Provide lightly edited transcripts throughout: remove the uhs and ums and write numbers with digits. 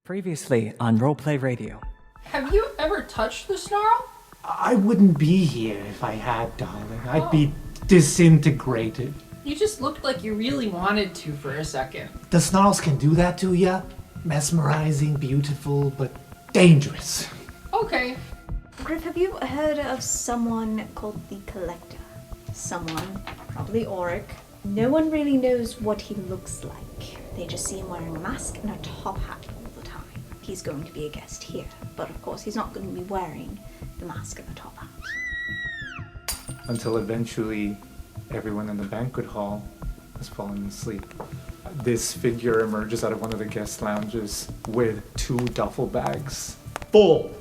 Previously on Roleplay Radio. Have you ever touched the snarl? I wouldn't be here if I had, darling. I'd be disintegrated. You just looked like you really wanted to for a second. The snarls can do that to ya. Mesmerizing, beautiful, but dangerous. Okay. Griff, have you heard of someone called the Collector? Someone, probably Auric. No one really knows what he looks like. They just see him wearing a mask and a top hat all the time. He's going to be a guest here, but of course he's not going to be wearing the mask and the top hat. Until eventually, everyone in the banquet hall has fallen asleep. This figure emerges out of one of the guest lounges with 2 duffel bags full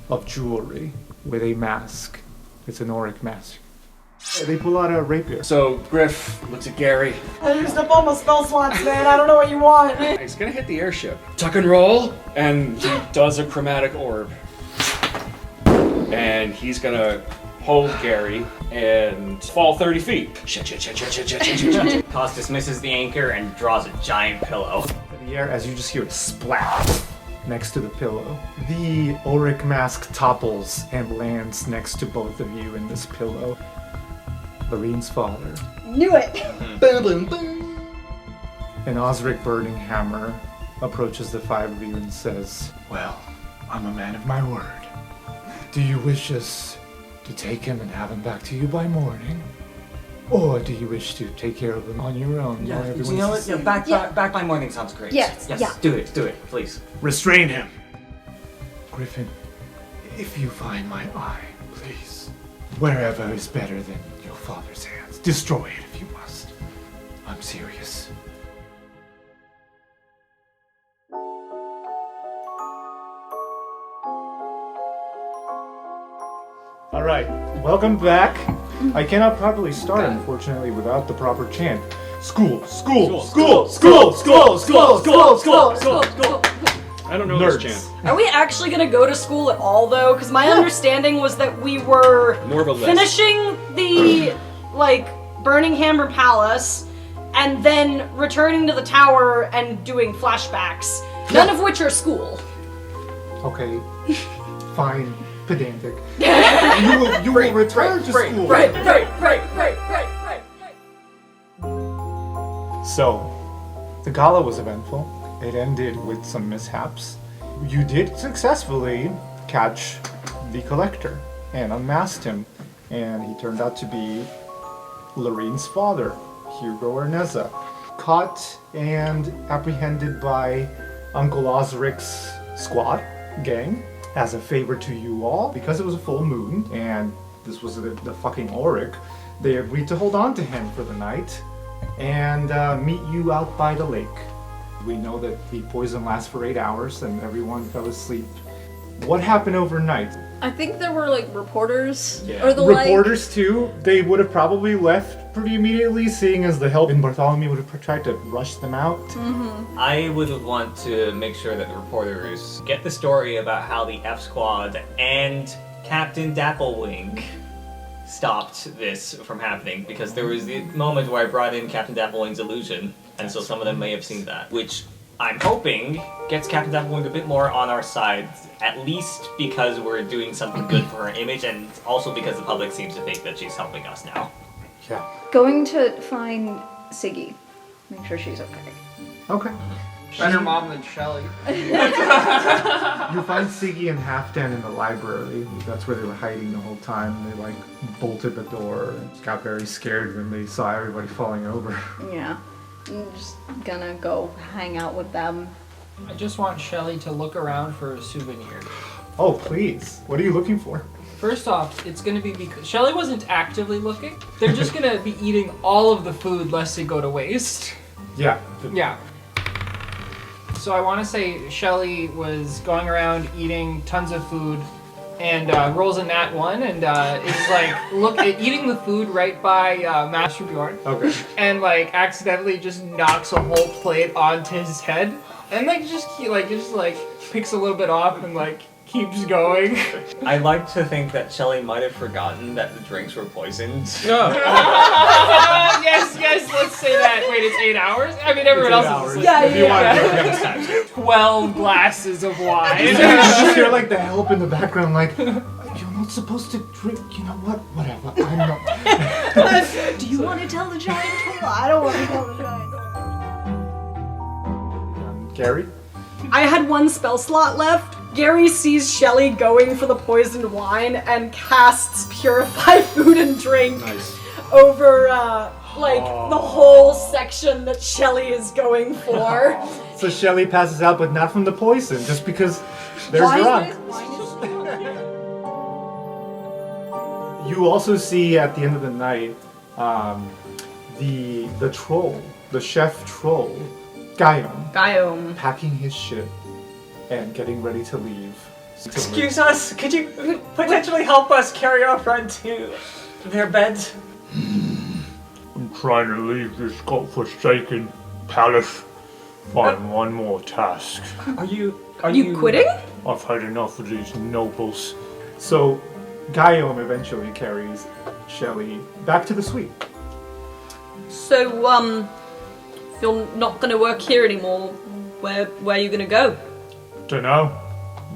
of jewelry with a mask. It's an Auric mask. They pull out a rapier. So Griff looks at Gary. I used up all my spell slots, man. I don't know what you want. He's gonna hit the airship. Tuck and roll, and he does a chromatic orb. And he's gonna hold Gary and fall 30 feet. Cos dismisses the anchor and draws a giant pillow. In the air, as you just hear it splat next to the pillow. The Auric mask topples and lands next to both of you in this pillow. Loreen's father. Knew it. Boom, boom, boom. And Osric Burninghammer approaches the 5 of you and says, "Well, I'm a man of my word. Do you wish us to take him and have him back to you by morning? Or do you wish to take care of him on your own?" Yeah, you know what? Back by morning sounds great. Yes, yes, yeah. do it, please. Restrain him. Griffin, if you find my eye, please, wherever is better than your father's hands, destroy it if you must. I'm serious. All right, welcome back. I cannot properly start, unfortunately, without the proper chant. School, school, school, school, school, school, school, school, school. I don't know Nerds. this chant. Are we actually gonna go to school at all, though? Because my understanding was that we were More of a list. finishing the, Burninghammer Palace, and then returning to the tower and doing flashbacks. None of which are school. Okay, fine, pedantic. You will return to school. Right. So, the gala was eventful. It ended with some mishaps. You did successfully catch the collector and unmasked him, and he turned out to be Loreen's father, Hugo Erneza. Caught and apprehended by Uncle Osric's squad, gang, as a favor to you all, because it was a full moon, and this was the fucking Auric. They agreed to hold on to him for the night, and meet you out by the lake. We know that the poison lasts for 8 hours, and everyone fell asleep. What happened overnight? I think there were reporters Yeah. or the Reporters too, they would have probably left pretty immediately, seeing as the help in Bartholomew would have tried to rush them out. I would want to make sure that the reporters get the story about how the F Squad and Captain Dapplewing stopped this from happening, because there was the moment where I brought in Captain Dapplewing's illusion, and so some of them may have seen that, which I'm hoping gets Captain Dapplewing a bit more on our side, at least because we're doing something good for her image, and also because the public seems to think that she's helping us now. Yeah. Going to find Siggy. Make sure she's okay. Okay. Better mom than Shelly. You find Siggy and Halfdan in the library. That's where they were hiding the whole time. They bolted the door and got very scared when they saw everybody falling over. Yeah. I'm just gonna go hang out with them. I just want Shelly to look around for a souvenir. Oh, please. What are you looking for? First off, it's gonna be because Shelly wasn't actively looking. They're just gonna be eating all of the food lest it go to waste. Yeah. Yeah. So I want to say Shelly was going around eating tons of food, and rolls a nat 1, and is eating the food right by Master Bjorn, Okay. and accidentally just knocks a whole plate onto his head, and just picks a little bit off and keeps going. I like to think that Shelly might have forgotten that the drinks were poisoned. Yes, let's say that. Wait, it's 8 hours? I mean, everyone else is asleep. Yeah. 12 glasses of wine. You just hear like the help in the background, like, you're not supposed to drink. You know what? Whatever. I'm not. Do you want to tell the giant troll? I don't want to tell the giant troll. Gary? I had one spell slot left. Gary sees Shelly going for the poisoned wine and casts Purify Food and Drink over, the whole section that Shelly is going for. So Shelly passes out, but not from the poison, just because there's drunk. You also see at the end of the night, the troll, the chef troll, Guillaume, packing his shit and getting ready to leave. Excuse us, could you potentially help us carry our friend to their beds? I'm trying to leave this godforsaken palace on one more task. Are you quitting? I've had enough of these nobles. So Guillaume eventually carries Shelly back to the suite. So, if you're not gonna work here anymore, where are you gonna go? Dunno.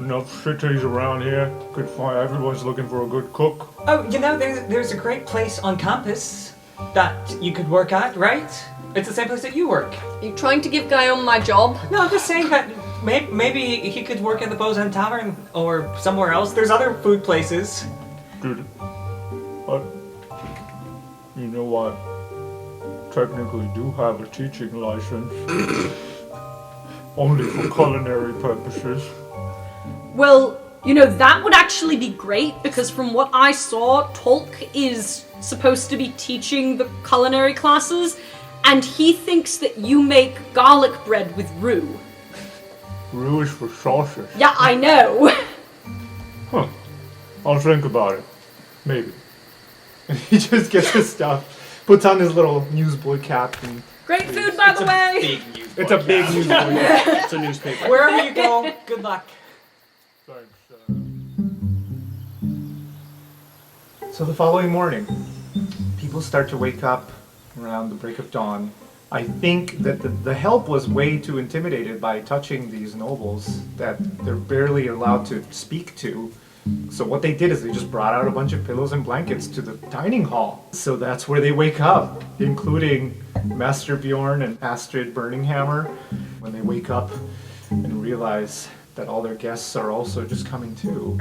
Enough cities around here. Could find everyone's looking for a good cook. Oh, there's a great place on campus that you could work at, right? It's the same place that you work. Are you trying to give Guillaume my job? No, I'm just saying that maybe he could work at the Bows End Tavern or somewhere else. There's other food places. Dude, you know, I technically do have a teaching license. Only for culinary purposes. Well, that would actually be great, because from what I saw, Tolk is supposed to be teaching the culinary classes, and he thinks that you make garlic bread with roux. Roux is for sausage. Yeah, I know. Huh. I'll think about it. Maybe. And he just gets his stuff, puts on his little newsboy cap, and Great food, by the way. it's a big newsboy cap. It's a newspaper. Wherever you go, good luck. Thanks. So the following morning, people start to wake up around the break of dawn. I think that the help was way too intimidated by touching these nobles that they're barely allowed to speak to. So what they did is they just brought out a bunch of pillows and blankets to the dining hall. So that's where they wake up, including Master Bjorn and Astrid Burninghammer, when they wake up and realize that all their guests are also just coming too.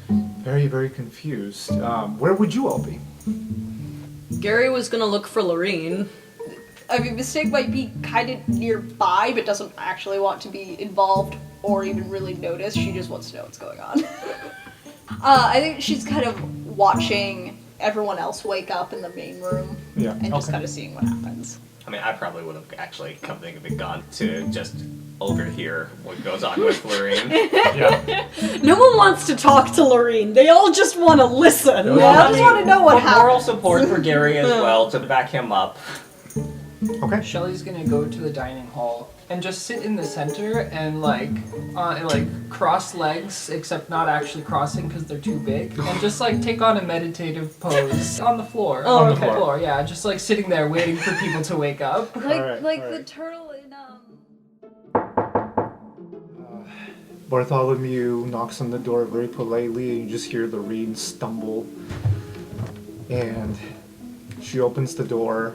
Very, very confused. Where would you all be? Gary was gonna look for Lorene. I mean, Mistake might be kind of nearby, but doesn't actually want to be involved or even really notice. She just wants to know what's going on. I think she's kind of watching everyone else wake up in the main room and just kind of seeing what happens. I mean, I probably would have actually come think of it gone to just overhear what goes on with Lorene. Yeah. No one wants to talk to Lorene. They all just want to listen. I just want to know what happened. Moral support for Gary as well to back him up. Okay. Shelly's gonna go to the dining hall and just sit in the center and cross legs, except not actually crossing because they're too big, and just take on a meditative pose on the floor. Oh, on the floor. Yeah, just sitting there waiting for people to wake up. The turtle in Bartholomew knocks on the door very politely, and you just hear Lorene stumble. And she opens the door.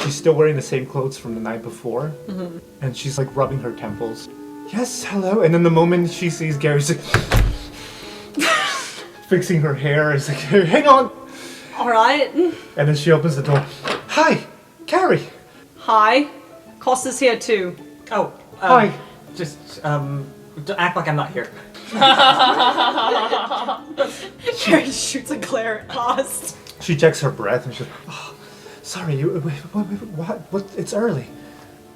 She's still wearing the same clothes from the night before. Mm-hmm. And she's rubbing her temples. Yes, hello. And then the moment she sees Gary, she's fixing her hair. It's hang on. All right. And then she opens the door. Hi, Gary. Hi. Costa's here too. Oh, Hi. Just act like I'm not here. Gary shoots a glare at Cost. She checks her breath and she's like, oh, sorry, what? It's early.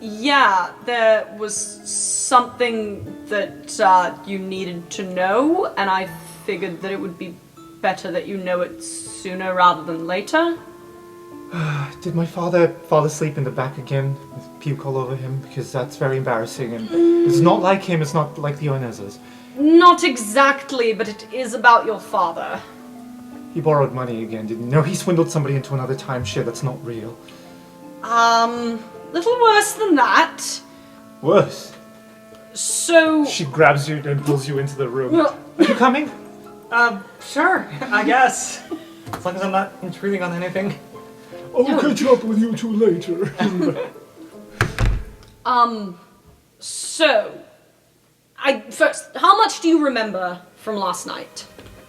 Yeah, there was something that you needed to know, and I figured that it would be better that you know it sooner rather than later. Did my father fall asleep in the back again with puke all over him? Because that's very embarrassing, and it's not like him, it's not like the Onezas. Not exactly, but it is about your father. He borrowed money again, didn't he? No, he swindled somebody into another timeshare that's not real. Little worse than that. Worse? So... She grabs you and pulls you into the room. Are you coming? Sure, I guess. As long as I'm not intruding on anything. I'll catch up with you two later. So... First, how much do you remember from last night?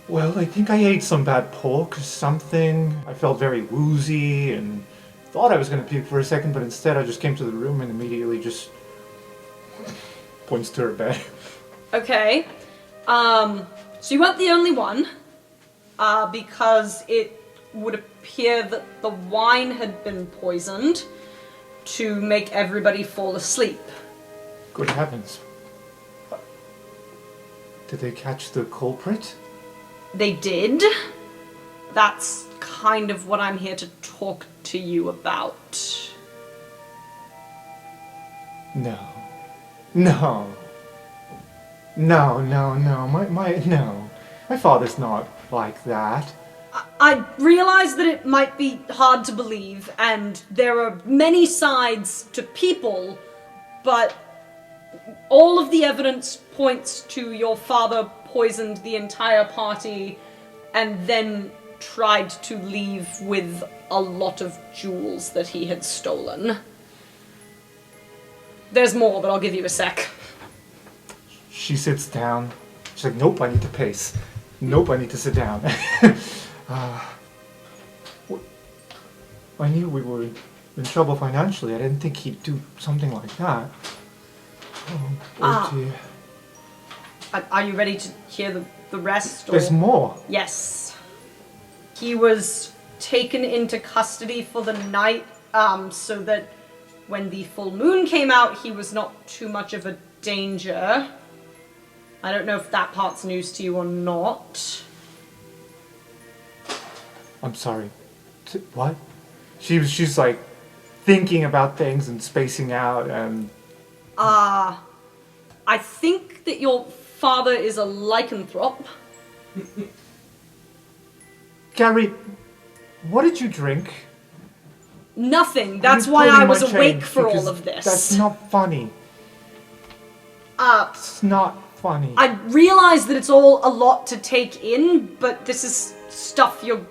Well, I think I ate some bad pork or something. I felt very woozy and thought I was going to puke for a second, but instead I just came to the room and immediately just points to her bed. Okay. So you weren't the only one, because it would appear that the wine had been poisoned to make everybody fall asleep. Good heavens. Did they catch the culprit? They did. That's kind of what I'm here to talk to you about. No. No. No. No. My father's not like that. I realize that it might be hard to believe, and there are many sides to people, but all of the evidence points to your father poisoned the entire party and then tried to leave with a lot of jewels that he had stolen. There's more, but I'll give you a sec. She sits down. She's like, nope, I need to pace. Nope, I need to sit down. I knew we were in trouble financially. I didn't think he'd do something like that. Oh dear. Are you ready to hear the rest? Or? There's more. Yes. He was taken into custody for the night, so that when the full moon came out, he was not too much of a danger. I don't know if that part's news to you or not. I'm sorry. What? She's like thinking about things and spacing out and... I think that your father is a lycanthrope. Gary, what did you drink? Nothing. That's why I was awake for all of this. That's not funny. It's not funny. I realize that it's all a lot to take in, but this is stuff you're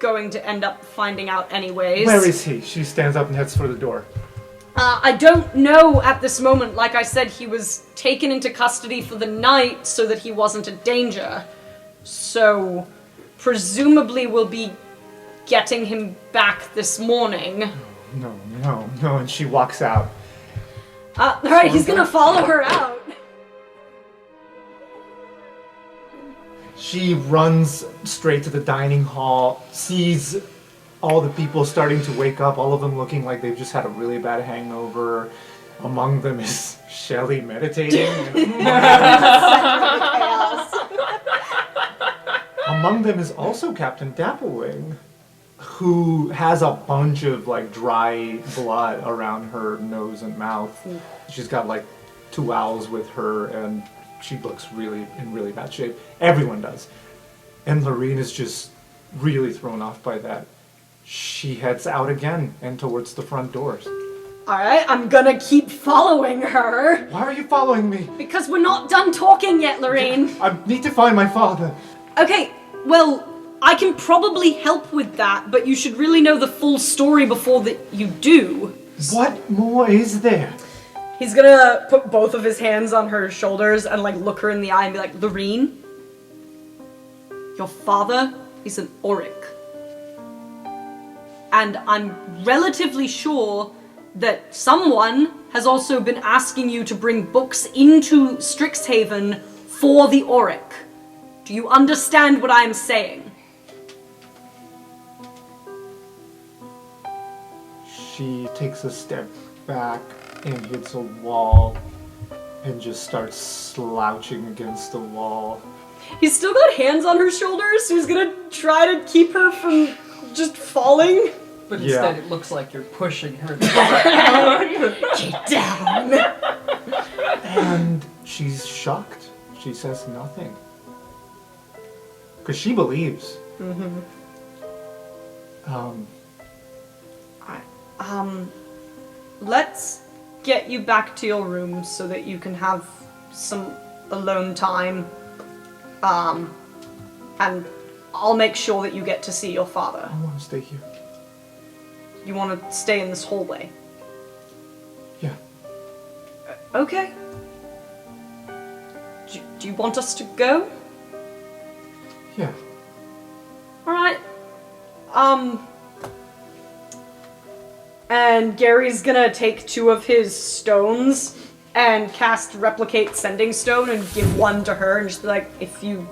going to end up finding out anyways. Where is he? She stands up and heads for the door. I don't know at this moment. Like I said, he was taken into custody for the night so that he wasn't a danger. So, presumably we'll be getting him back this morning. No, and she walks out. Alright, he's gonna follow her out. She runs straight to the dining hall, sees all the people starting to wake up, all of them looking like they've just had a really bad hangover. Among them is Shelley meditating. Among them is also Captain Dapplewing, who has a bunch of like dry blood around her nose and mouth. She's got like 2 owls with her, and she looks in really bad shape. Everyone does. And Lorene is just really thrown off by that. She heads out again and towards the front doors. Alright, I'm gonna keep following her. Why are you following me? Because we're not done talking yet, Lorene. I need to find my father. Okay, well, I can probably help with that, but you should really know the full story before that you do. What more is there? He's gonna put both of his hands on her shoulders and like look her in the eye and be like, Lorene, your father is an Auric. And I'm relatively sure that someone has also been asking you to bring books into Strixhaven for the Auric. Do you understand what I'm saying? She takes a step back and hits a wall and just starts slouching against the wall. He's still got hands on her shoulders, so he's gonna try to keep her from just falling. But Yeah. instead it looks like you're pushing her down. Get down! And she's shocked. She says nothing. Because she believes. Mm-hmm. Let's get you back to your room so that you can have some alone time. And I'll make sure that you get to see your father. I want to stay here. You want to stay in this hallway? Yeah. Okay. Do you want us to go? Yeah. Alright. And Gary's gonna take 2 of his stones and cast Replicate Sending Stone and give 1 to her and just be like, if you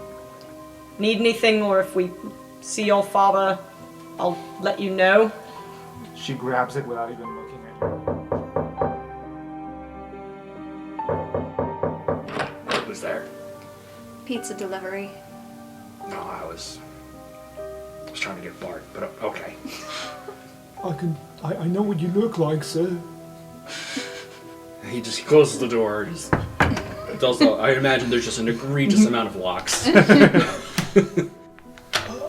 need anything or if we see your father, I'll let you know. She grabs it without even looking at you. Who's there? Pizza delivery. No, I was trying to get Bart, but okay. I know what you look like, sir. He just closes the door. I imagine there's just an egregious amount of locks.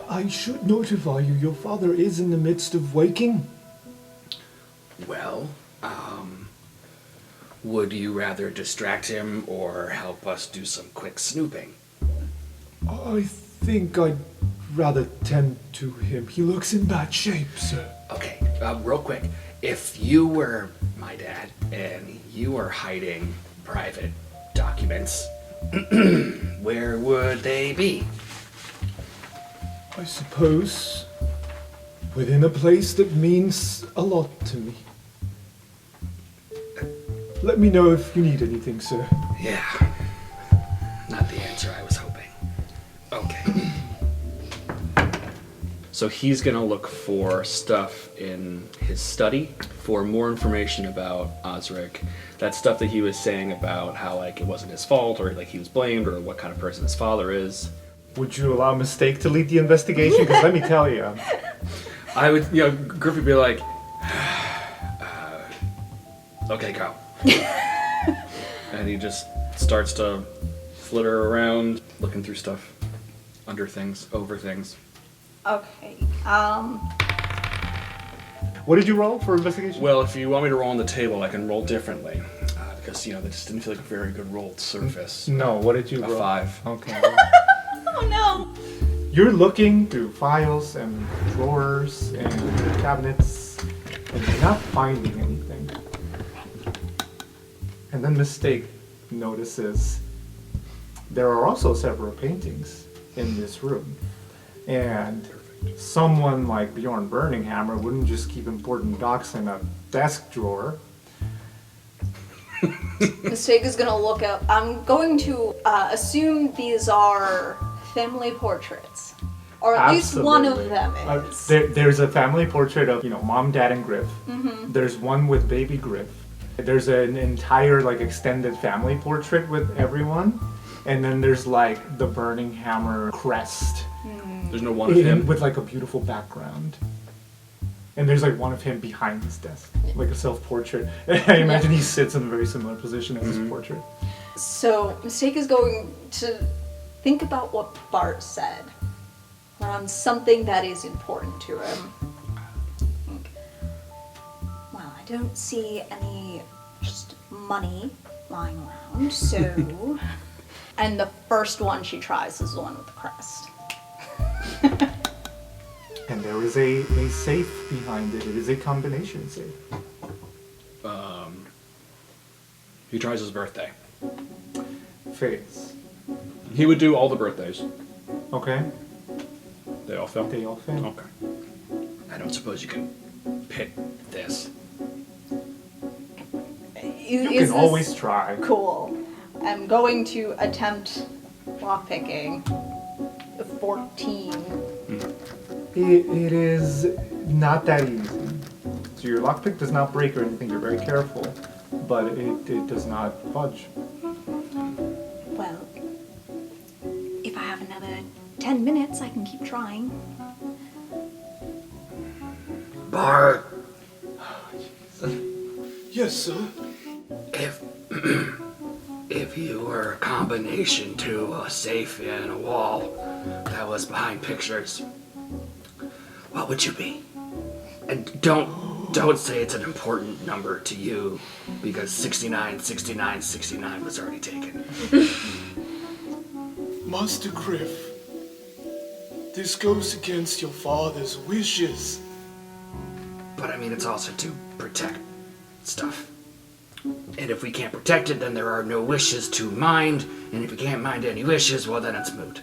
I should notify you, your father is in the midst of waking. Well, would you rather distract him or help us do some quick snooping? I think I'd rather tend to him. He looks in bad shape, sir. Okay, real quick. If you were my dad and you were hiding private documents, where would they be? I suppose within a place that means a lot to me. Let me know if you need anything, sir. Yeah, not the answer I was hoping. Okay. So he's gonna look for stuff in his study for more information about Osric. That stuff that he was saying about how like it wasn't his fault or like he was blamed or what kind of person his father is. Would you allow Mistake to lead the investigation? Because let me tell you. I would, Griff would be like, okay, go. And he just starts to flitter around, looking through stuff, under things, over things. Okay. What did you roll for investigation? Well, if you want me to roll on the table, I can roll differently. Because, that just didn't feel like a very good rolled surface. No, what did you roll? A 5. Okay. Oh no! You're looking through files and drawers and cabinets, and you're not finding anything. And then Mistake notices there are also several paintings in this room. And someone like Bjorn Burninghammer wouldn't just keep important docs in a desk drawer. Mistake is gonna look up. I'm going to assume these are family portraits. Or at least one of them is. There's a family portrait of, Mom, Dad, and Griff. Mm-hmm. There's one with baby Griff. There's an entire, extended family portrait with everyone. And then there's, the Burninghammer crest. There's no one of him? With, a beautiful background. And there's, one of him behind his desk. Like a self-portrait. I imagine he sits in a very similar position as his portrait. So, Mistake is going to think about what Bart said. On something that is important to him. Well, I don't see any just money lying around, so... And the first one she tries is the one with the crest. And there is a safe behind it. It is a combination safe. He tries his birthday. Fades. He would do all the birthdays. Okay. They all fail? They all fail. Okay. I don't suppose you can pick this. You can always try. Cool. I'm going to attempt lockpicking. 14. It is not that easy. So your lockpick does not break or anything. You're very careful, but it does not budge. Well, if I have another 10 minutes, I can keep trying. Bart, Yes, sir. if you were a combination to a safe and a wall that was behind pictures, what would you be? And don't say it's an important number to you, because 69, 69, 69 was already taken. Master Griff, this goes against your father's wishes. But I mean, it's also to protect stuff. And if we can't protect it, then there are no wishes to mind. And if we can't mind any wishes, well, then it's moot.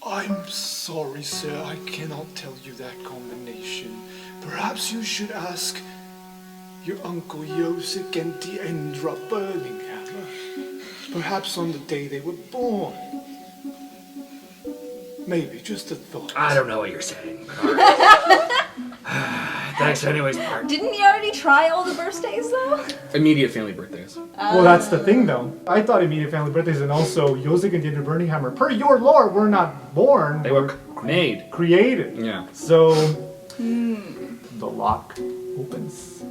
I'm sorry, sir. I cannot tell you that combination. Perhaps you should ask your Uncle Yosik and Deandra Burninghammer. Perhaps on the day they were born. Maybe, just a thought. I don't know what you're saying, but all right. Thanks anyways, Bart. Didn't you already try all the birthdays though? Immediate family birthdays. Well, that's the thing, though. I thought immediate family birthdays, and also Yosik and Deandra Burninghammer, per your lore, were not born. They were made. Created. Yeah. So, the lock opens.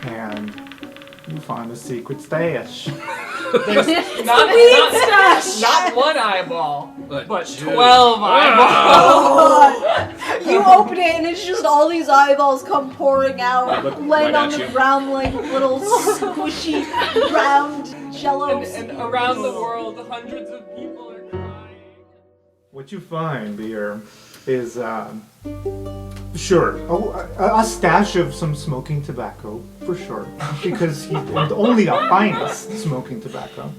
And you find a secret stash. There's not one eyeball, but 12 eyeballs. You open it and it's just all these eyeballs come pouring out, laying on the ground like little squishy round jellos. And around the world, hundreds of people are crying. What you find here is, sure, a stash of some smoking tobacco, for sure, because he only the finest smoking tobacco.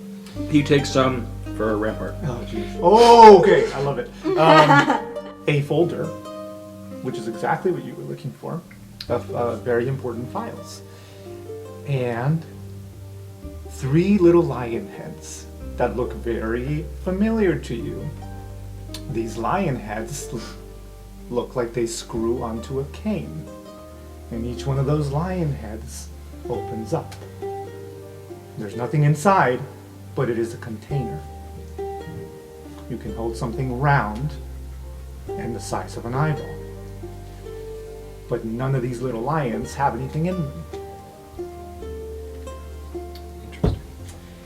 He takes some for a rampart. Oh, jeez. Oh, okay, I love it. A folder, which is exactly what you were looking for, of very important files. And 3 little lion heads that look very familiar to you. These lion heads look like they screw onto a cane. And each one of those lion heads opens up. There's nothing inside, but it is a container. You can hold something round and the size of an eyeball. But none of these little lions have anything in them. Interesting.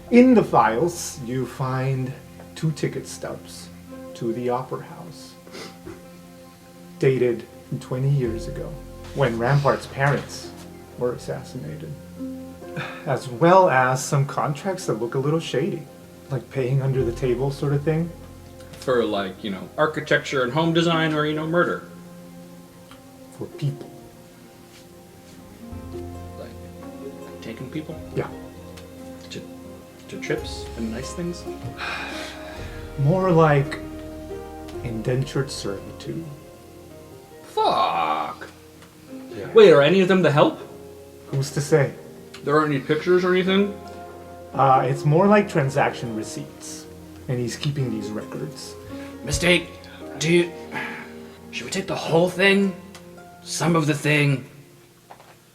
In the files, you find 2 ticket stubs to the Opera House, dated 20 years ago, when Rampart's parents were assassinated, as well as some contracts that look a little shady, like paying under the table sort of thing. For like, architecture and home design or, murder. For people. Like taking people Yeah. to trips and nice things. More like indentured servitude. Fuck. Wait, are any of them the help? Who's to say? There aren't any pictures or anything? It's more like transaction receipts, and he's keeping these records. Mistake, should we take the whole thing? Some of the thing?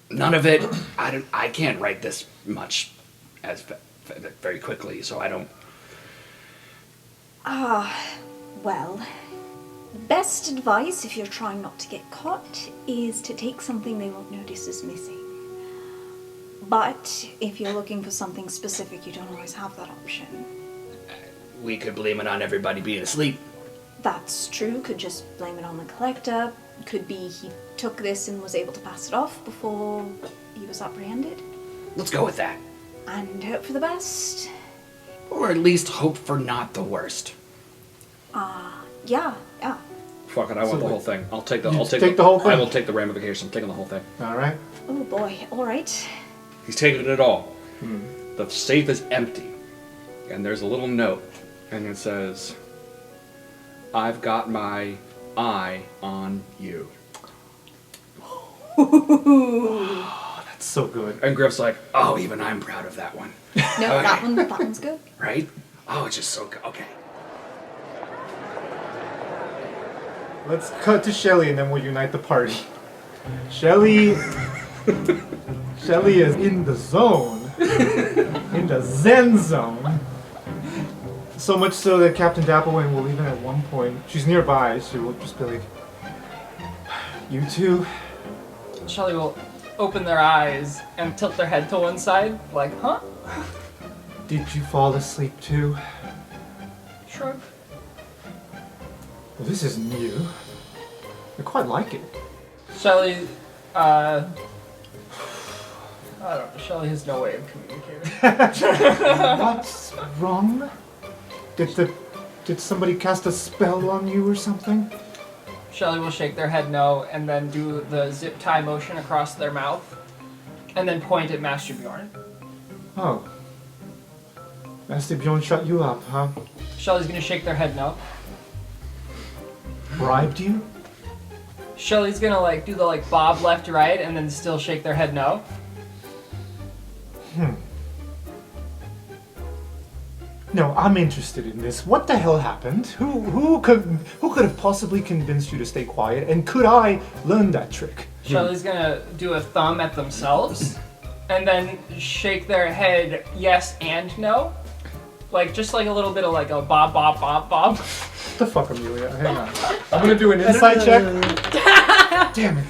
None of it? I can't write this much as very quickly, so I don't... Well, best advice if you're trying not to get caught is to take something they won't notice is missing. But if you're looking for something specific, you don't always have that option. We could blame it on everybody being asleep. That's true, could just blame it on the collector. Could be he took this and was able to pass it off before he was apprehended. Let's go with that. And hope for the best. Or at least hope for not the worst. Yeah. Fuck it, I want the whole thing. I'll take the You take the whole thing? I will take the ramifications. I'm taking the whole thing. Alright. Oh boy, alright. He's taking it all. The safe is empty. And there's a little note. And it says, I've got my eye on you. That's so good. And Griff's like, Oh, even I'm proud of that one. No, Okay. that one's good. Right? Oh, it's just so good. Okay. Let's cut to Shelly and then we'll unite the party. Shelly is in the zone. In the Zen zone. So much so that Captain Dapplewing will even at one point, she's nearby, she will just be like, You too? Shelley will open their eyes and tilt their head to one side, like, huh? Did you fall asleep too? Shrug. Well, this is new. I quite like it. Shelley, I don't know, Shelley has no way of communicating. What's wrong? Did somebody cast a spell on you or something? Shelley will shake their head no, and then do the zip tie motion across their mouth, and then point at Master Bjorn. Oh. Master Bjorn shut you up, huh? Shelley's gonna shake their head no. Bribed you? Shelley's gonna like do the like bob left right, and then still shake their head no. No, I'm interested in this. What the hell happened? Who could have possibly convinced you to stay quiet? And could I learn that trick? Shelley's gonna do a thumb at themselves, and then shake their head yes and no, like just like a little bit of like a bob bob bob bob. What the fuck, Amelia? Hang on. I'm gonna do an insight check. Damn it.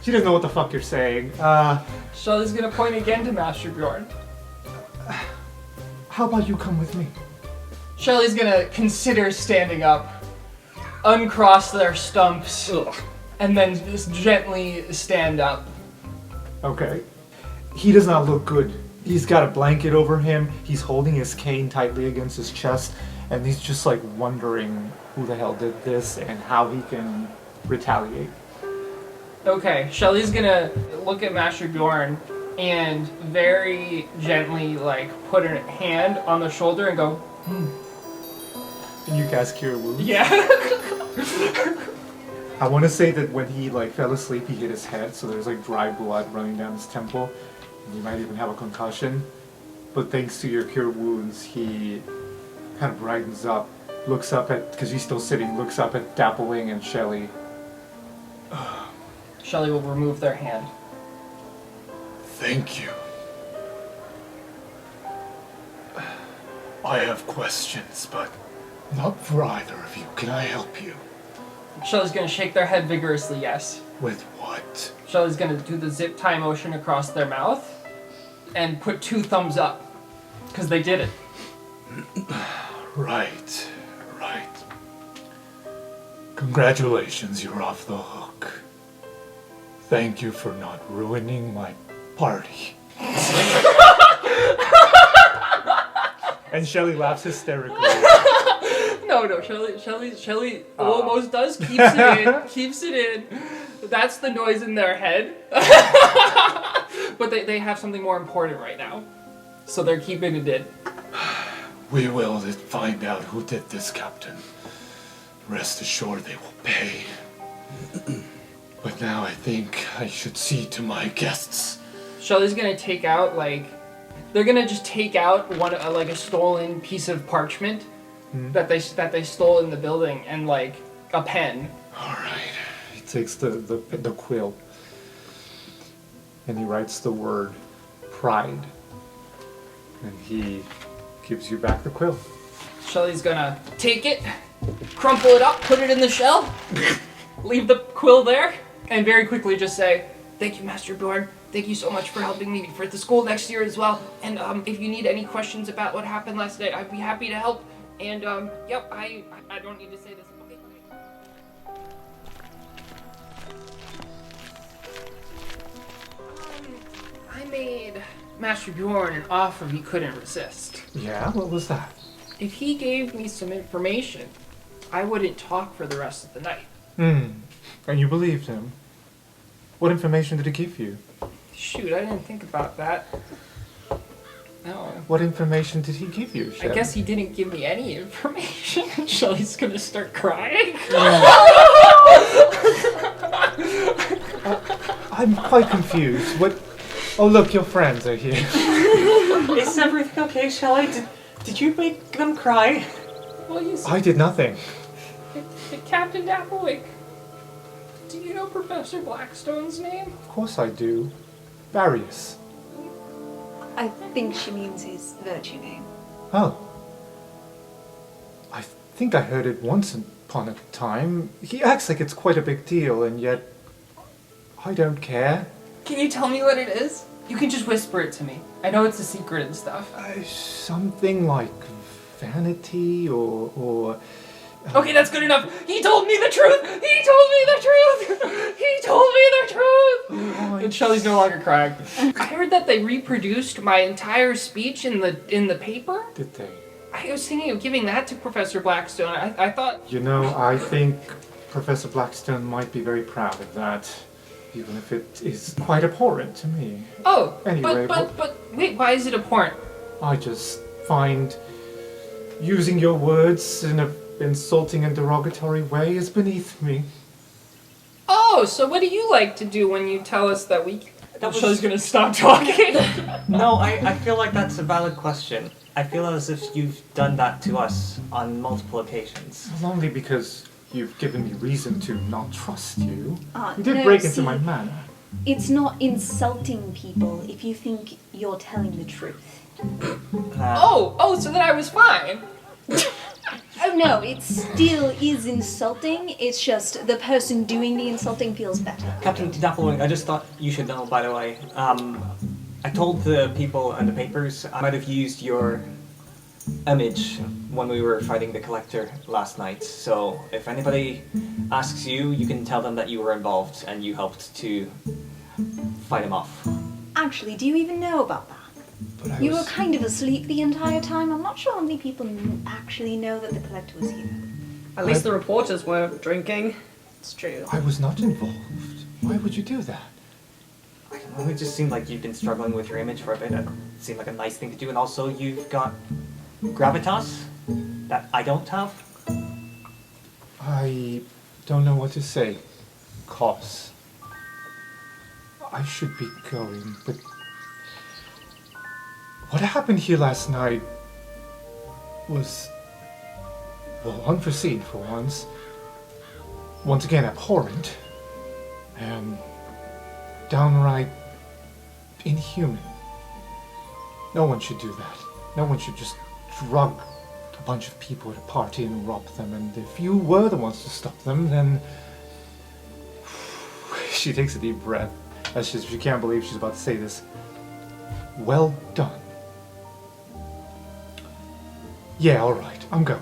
She doesn't know what the fuck you're saying. Shelley's gonna point again to Master Bjorn. How about you come with me? Shelley's gonna consider standing up, uncross their stumps, and then just gently stand up. Okay. He does not look good. He's got a blanket over him, he's holding his cane tightly against his chest, and he's just like wondering who the hell did this and how he can retaliate. Okay, Shelley's gonna look at Master Bjorn and very gently like put her hand on the shoulder and go, And you guys cure wounds? yeah. I want to say that when he like fell asleep, he hit his head, so there's like dry blood running down his temple, and he might even have a concussion. But thanks to your cure wounds, he kind of brightens up, looks up at, because he's still sitting, looks up at Dapplewing and Shelley. Shelley will remove their hand. Thank you. I have questions, but not for either of you. Can I help you? Shelley's gonna shake their head vigorously, yes. With what? Shelley's gonna do the zip tie motion across their mouth and put 2 thumbs up, because they did it. Right. Congratulations, you're off the hook. Thank you for not ruining my party. And Shelley laughs hysterically. No, Shelley almost does, keeps it in. That's the noise in their head. But they have something more important right now. So they're keeping it in. We will find out who did this, Captain. Rest assured they will pay. But now I think I should see to my guests. Shelley's gonna take out they're gonna just take out one like a stolen piece of parchment that they stole in the building and like a pen. All right. He takes the quill and he writes the word pride, and he gives you back the quill. Shelley's gonna take it, crumple it up, put it in the shell, leave the quill there, and very quickly just say, "Thank you, Master Bjorn. Thank you so much for helping me for the school next year as well. And if you need any questions about what happened last night, I'd be happy to help. And yep, I don't need to say this. Okay. I made Master Bjorn an offer he couldn't resist. Yeah? What was that? If he gave me some information, I wouldn't talk for the rest of the night. And you believed him? What information did he give you? Shoot, I didn't think about that. No. What information did he give you, Shelley? I guess he didn't give me any information. Shelley's gonna start crying. I'm quite confused. What? Oh, look, your friends are here. Is everything okay, Shelley? Did you make them cry? Well, you see, I did nothing. Captain Dapplewing. Do you know Professor Blackstone's name? Of course I do. Various. I think she means his virtue name. Oh. I think I heard it once upon a time. He acts like it's quite a big deal, and yet I don't care. Can you tell me what it is? You can just whisper it to me. I know it's a secret and stuff. Something like vanity or Okay, that's good enough. He told me the truth. He told me the truth. He told me the truth. And Shelley's no longer crying. I heard that they reproduced my entire speech in the paper. Did they? I was thinking of giving that to Professor Blackstone. I thought. You know, I think Professor Blackstone might be very proud of that, even if it is quite abhorrent to me. Oh, anyway, but wait, why is it abhorrent? I just find using your words in a insulting and derogatory way is beneath me. Oh, so what do you like to do when you tell us that we... Shelley's gonna stop talking. No, I feel like that's a valid question. I feel as if you've done that to us on multiple occasions. Well, only because you've given me reason to not trust you. You did no, break into see, my manor. It's not insulting people if you think you're telling the truth. Oh, so then I was fine. Oh no, it still is insulting. It's just the person doing the insulting feels better. Captain Dapplewing, I just thought you should know, by the way. I told the people in the papers I might have used your image when we were fighting the Collector last night. So if anybody asks you, you can tell them that you were involved and you helped to fight him off. Actually, do you even know about that? You were kind of asleep the entire time. I'm not sure how many people actually know that the Collector was here. At least the reporters were drinking. It's true. I was not involved. Why would you do that? I don't know, it just seemed like you've been struggling with your image for a bit. It seemed like a nice thing to do, and also you've got gravitas that I don't have. I don't know what to say. Cos. I should be going, but what happened here last night was, well, unforeseen for once. Once again, abhorrent. And downright inhuman. No one should do that. No one should just drug a bunch of people at a party and rob them. And if you were the ones to stop them, then... She takes a deep breath as she can't believe she's about to say this. Well done. Yeah, alright, I'm going.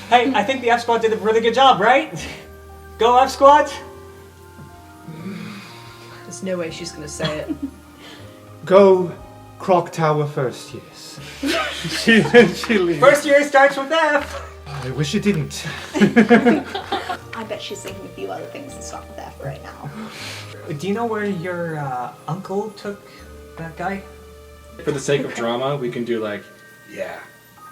Hey, I think the F Squad did a really good job, right? Go F Squad! There's no way she's gonna say it. Go Croc Tower first years. she leaves. First year starts with F! I wish it didn't. I bet she's thinking a few other things that start with F right now. Do you know where your uncle took that guy? For the sake of drama, we can do like, yeah,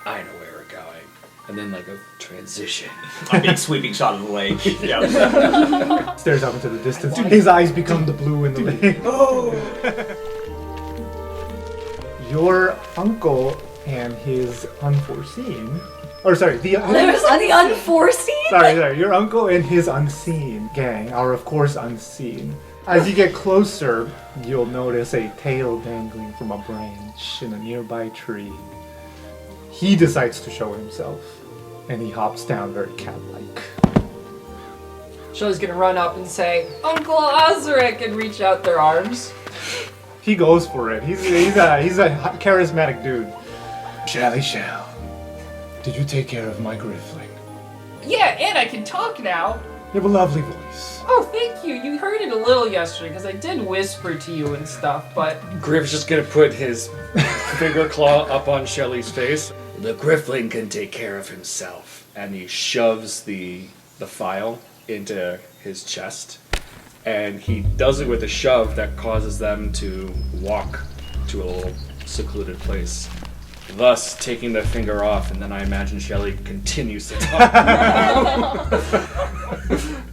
I know where we're going. And then like a transition. A big sweeping shot of the lake. Yeah. Stares out into the distance. His eyes become the blue in the lake. Oh! Your uncle and his unforeseen... Or sorry, the unforeseen? Sorry, your uncle and his unseen gang are of course unseen. As you get closer, you'll notice a tail dangling from a branch in a nearby tree. He decides to show himself, and he hops down very cat-like. Shelley's gonna run up and say, Uncle Osric, and reach out their arms. He goes for it. He's a charismatic dude. Shally Shell, did you take care of my Griffling? Yeah, and I can talk now. You have a lovely voice. Oh, thank you. You heard it a little yesterday, because I did whisper to you and stuff, but... Griff's just gonna put his finger claw up on Shelly's face. The Griffling can take care of himself. And he shoves the file into his chest. And he does it with a shove that causes them to walk to a little secluded place. Thus, taking the finger off, and then I imagine Shelly continues to talk.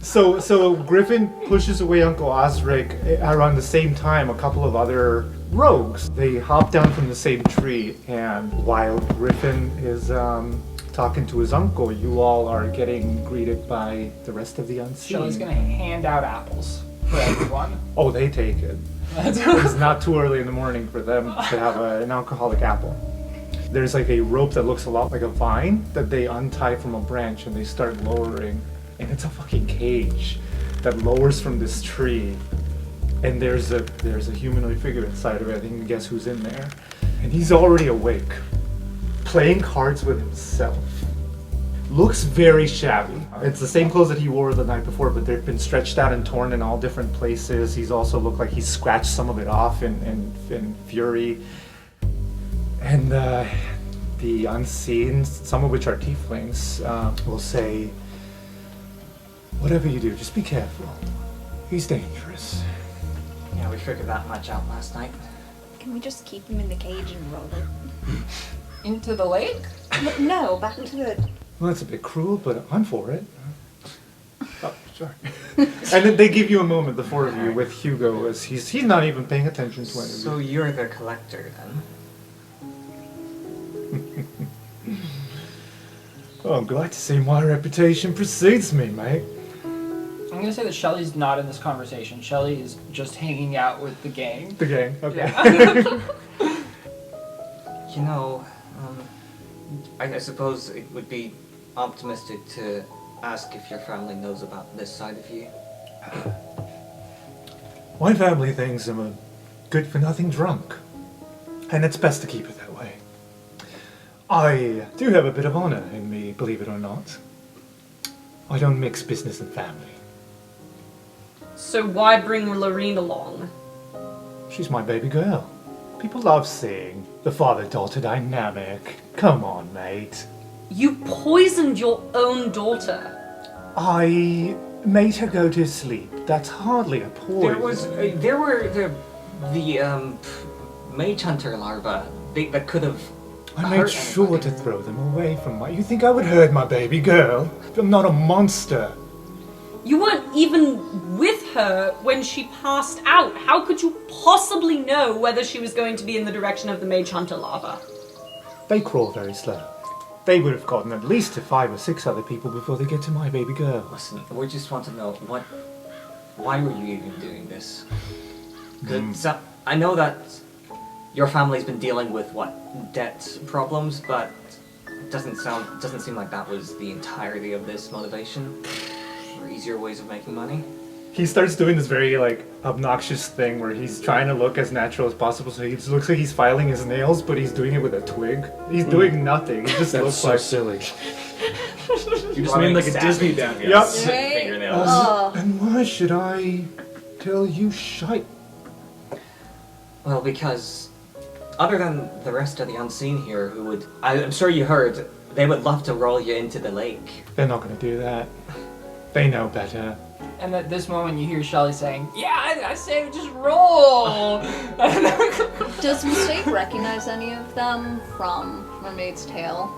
So Griffin pushes away Uncle Osric around the same time. A couple of other rogues, they hop down from the same tree, and while Griffin is talking to his uncle, you all are getting greeted by the rest of the unseen. Shelly's gonna hand out apples for everyone. Oh, they take it. It's not too early in the morning for them to have an alcoholic apple. There's like a rope that looks a lot like a vine that they untie from a branch and they start lowering. And it's a fucking cage that lowers from this tree. And there's a humanoid figure inside of it. You can guess who's in there. And he's already awake, playing cards with himself. Looks very shabby. It's the same clothes that he wore the night before, but they've been stretched out and torn in all different places. He's also looked like he's scratched some of it off in fury. And the unseen, some of which are tieflings, will say, whatever you do, just be careful. He's dangerous. Yeah, we figured that much out last night. Can we just keep him in the cage and roll it? Into the lake? No, back to the... Well, that's a bit cruel, but I'm for it. Oh, sorry. And then they give you a moment, the four of you, with Hugo, as he's not even paying attention to anything. So you're the collector, then? Oh, I'm glad to see my reputation precedes me, mate. I'm gonna say that Shelly's not in this conversation. Shelly is just hanging out with the gang. The gang, okay. Yeah. You know, I suppose it would be optimistic to ask if your family knows about this side of you. My family thinks I'm a good-for-nothing drunk, and it's best to keep it that way. I do have a bit of honor in me, believe it or not. I don't mix business and family. So why bring Lorene along? She's my baby girl. People love seeing the father-daughter dynamic. Come on, mate. You poisoned your own daughter. I made her go to sleep. That's hardly a poison. There were the mage hunter larvae that could have. I made sure to throw them away from my... You think I would hurt my baby girl? I'm not a monster. You weren't even with her when she passed out. How could you possibly know whether she was going to be in the direction of the mage hunter larva? They crawl very slow. They would have gotten at least to 5 or 6 other people before they get to my baby girl. Listen, we just want to know why were you even doing this? So, I know that your family's been dealing with debt problems, but it doesn't seem like that was the entirety of this motivation. Or easier ways of making money. He starts doing this very, obnoxious thing where he's trying to look as natural as possible, so he looks like he's filing his nails, but he's doing it with a twig. He's doing nothing. He just looks so like... silly. You just mean like a Disney down here. Yep. Fingernails. And why should I tell you shite? Well, because other than the rest of the unseen here, who would... I'm sure you heard, they would love to roll you into the lake. They're not going to do that. They know better. And at this moment you hear Shelly saying, yeah, I say just roll! Does Mistake recognize any of them from Mermaid's Tale?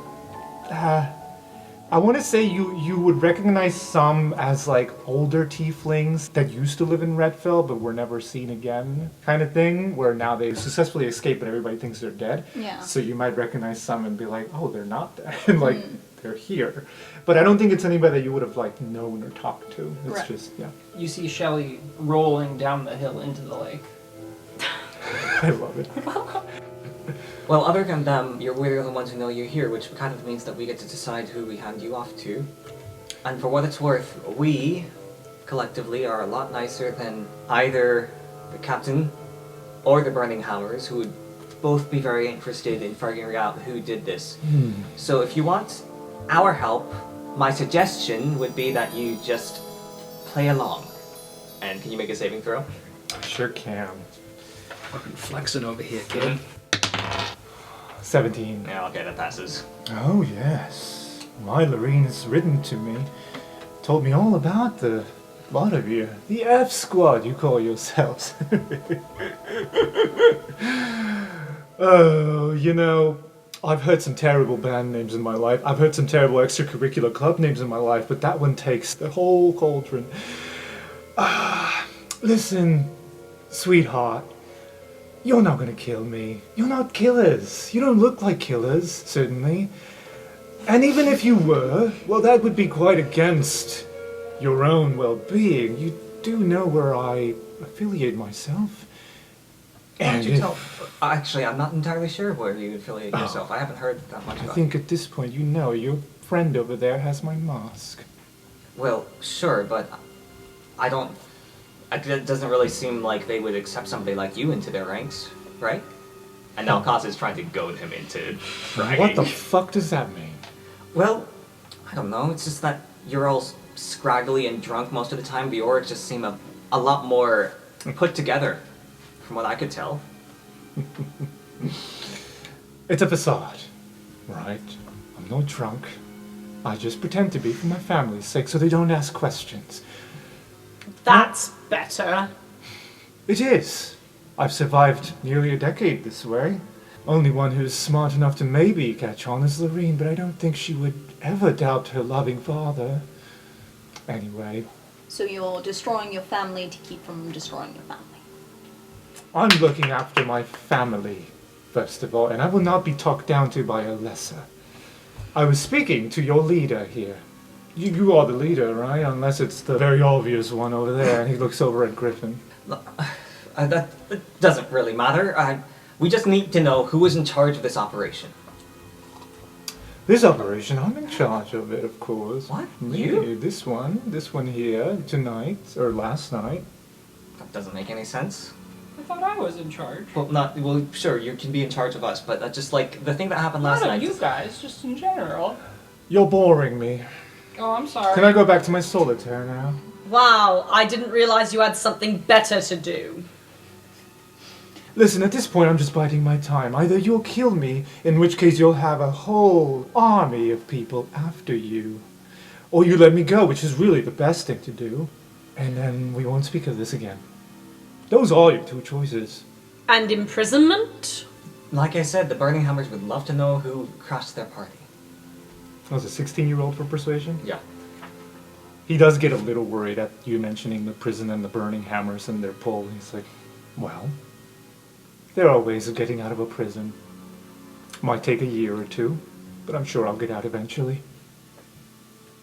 I want to say you would recognize some as older tieflings that used to live in Redfell but were never seen again, kind of thing, where now they successfully escaped but everybody thinks they're dead. Yeah. So you might recognize some and be like, oh, they're not dead, and they're here. But I don't think it's anybody that you would have known or talked to. It's Right. just, yeah. You see Shelly rolling down the hill into the lake. I love it. Well, other than them, we're the ones who know you're here, which kind of means that we get to decide who we hand you off to. And for what it's worth, we, collectively, are a lot nicer than either the captain or the Burninghammers, who would both be very interested in figuring out who did this. So if you want our help, my suggestion would be that you just play along. And can you make a saving throw? Sure can. Fucking flexing over here, kid. 17. Yeah, okay, that passes. Oh, yes. My Lorene has written to me. Told me all about the lot of you. The F Squad, you call yourselves. Oh, I've heard some terrible band names in my life. I've heard some terrible extracurricular club names in my life, but that one takes the whole cauldron. Listen, sweetheart. You're not gonna kill me. You're not killers. You don't look like killers, certainly. And even if you were, well, that would be quite against your own well-being. You do know where I affiliate myself. Why don't And you if- tell? Actually, I'm not entirely sure where you affiliate yourself. I haven't heard that much I about think at this point you know your friend over there has my mask. Well, sure, but I don't... It doesn't really seem like they would accept somebody like you into their ranks, right? And now Kaz is trying to goad him into bragging. What the fuck does that mean? Well, I don't know. It's just that you're all scraggly and drunk most of the time. The orcs just seem a lot more put together, from what I could tell. It's a facade, right? I'm not drunk. I just pretend to be for my family's sake so they don't ask questions. That's better. It is. I've survived nearly a decade this way. Only one who's smart enough to maybe catch on is Lorene, but I don't think she would ever doubt her loving father. Anyway, So you're destroying your family to keep from destroying your family. I'm looking after my family, first of all, and I will not be talked down to by a lesser. I was speaking to your leader here. You are the leader, right? Unless it's the very obvious one over there, and he looks over at Griffin. That doesn't really matter. We just need to know who is in charge of this operation. This operation, I'm in charge of it, of course. What? Me, You? this one here, tonight, or last night. That doesn't make any sense. I thought I was in charge. Well, sure, you can be in charge of us, but just like the thing that happened last Not night. of you guys, just in general. You're boring me. Oh, I'm sorry. Can I go back to my solitaire now? Wow, I didn't realize you had something better to do. Listen, at this point I'm just biding my time. Either you'll kill me, in which case you'll have a whole army of people after you. Or you let me go, which is really the best thing to do. And then we won't speak of this again. Those are your two choices. And imprisonment? Like I said, the Burninghammers would love to know who crashed their party. Was a 16-year-old for persuasion? Yeah. He does get a little worried at you mentioning the prison and the Burninghammers and their pull. He's like, well, there are ways of getting out of a prison. Might take a year or two, but I'm sure I'll get out eventually.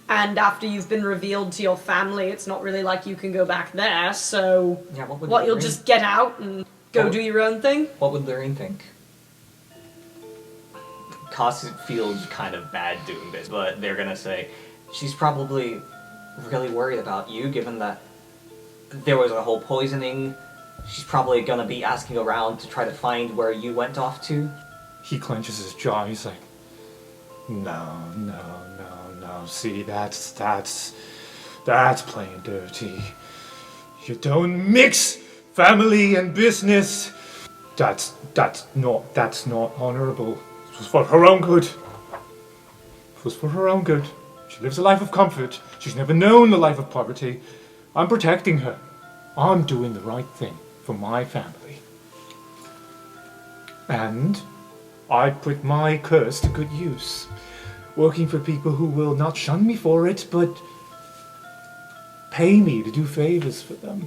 And after you've been revealed to your family, it's not really like you can go back there, so... Yeah, what would What, you'll Lorraine- just get out and go do your own thing? What would Lorraine think? Kaz feels kind of bad doing this, but they're gonna say, She's probably really worried about you, given that there was a whole poisoning. She's probably gonna be asking around to try to find where you went off to. He clenches his jaw. He's like, no. See, that's playing dirty. You don't mix family and business. That's not honorable. It was for her own good. It was for her own good. She lives a life of comfort. She's never known the life of poverty. I'm protecting her. I'm doing the right thing for my family. And I put my curse to good use. Working for people who will not shun me for it, but pay me to do favors for them.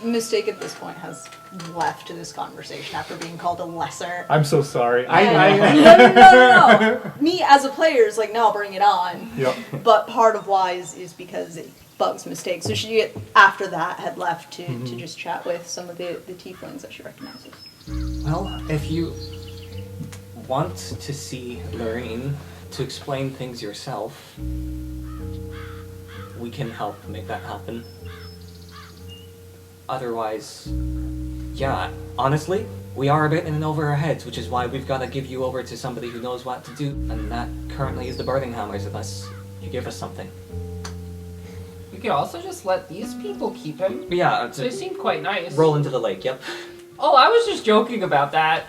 Mistake at this point has left this conversation after being called a lesser. I'm so sorry. No. Me as a player is like, no, bring it on. Yep. But part of why is because it bugs Mistake. So she, after that, had left to just chat with some of the tieflings that she recognizes. Well, if you want to see Lorraine to explain things yourself, we can help make that happen. Otherwise, yeah, honestly, we are a bit in and over our heads, which is why we've got to give you over to somebody who knows what to do, and that currently is the Burninghammers, unless you give us something. We could also just let these people keep him. But yeah, They seem quite nice. roll into the lake, yep. Oh, I was just joking about that.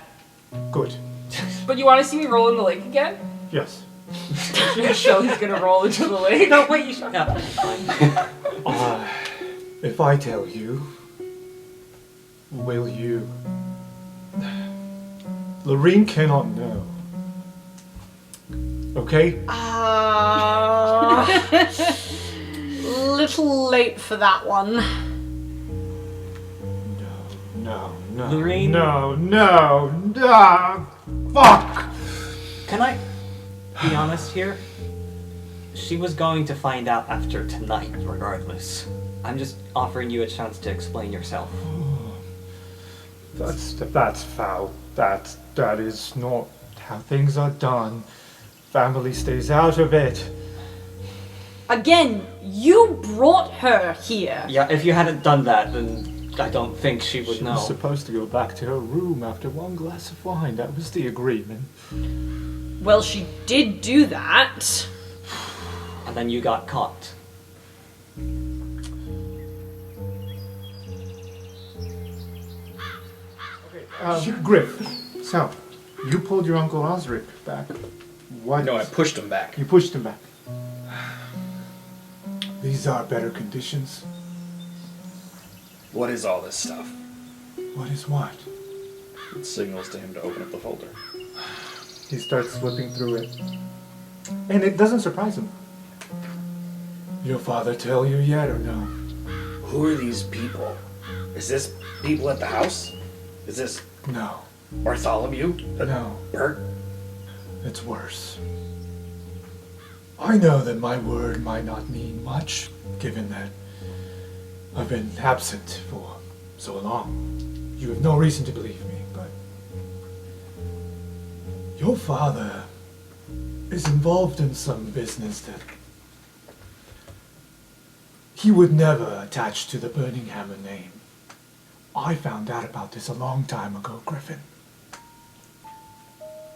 Good. But you want to see me roll in the lake again? Yes. Shelly's gonna roll into the lake. No, wait, you shut up. If I tell you, will you? Lorene cannot know. Okay? Little late for that one. No. Lorene? No. Fuck! Can I be honest here? She was going to find out after tonight, regardless. I'm just offering you a chance to explain yourself. That's foul. That is not how things are done. Family stays out of it. Again, you brought her here. Yeah, if you hadn't done that, then I don't think she would She know. was supposed to go back to her room after one glass of wine. That was the agreement. Well, she did do that. And then you got caught. Griff, so, you pulled your Uncle Osric back. What? No, I pushed him back. You pushed him back. These are better conditions. What is all this stuff? What is what? It signals to him to open up the folder. He starts flipping through it. And it doesn't surprise him. Your father tell you yet or no? Who are these people? Is this people at the house? Is this No. Bartholomew? No. Bert? It's worse. I know that my word might not mean much, given that I've been absent for so long. You have no reason to believe me, but your father is involved in some business that he would never attach to the Burninghammer name. I found out about this a long time ago, Griffin.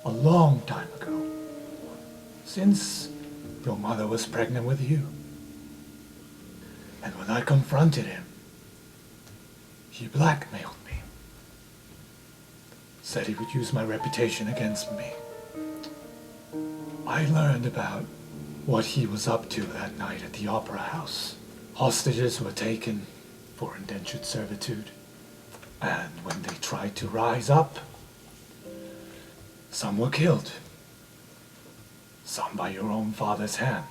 A long time ago. Since your mother was pregnant with you. And when I confronted him, he blackmailed me. Said he would use my reputation against me. I learned about what he was up to that night at the Opera House. Hostages were taken for indentured servitude. And when they tried to rise up, some were killed. Some by your own father's hand.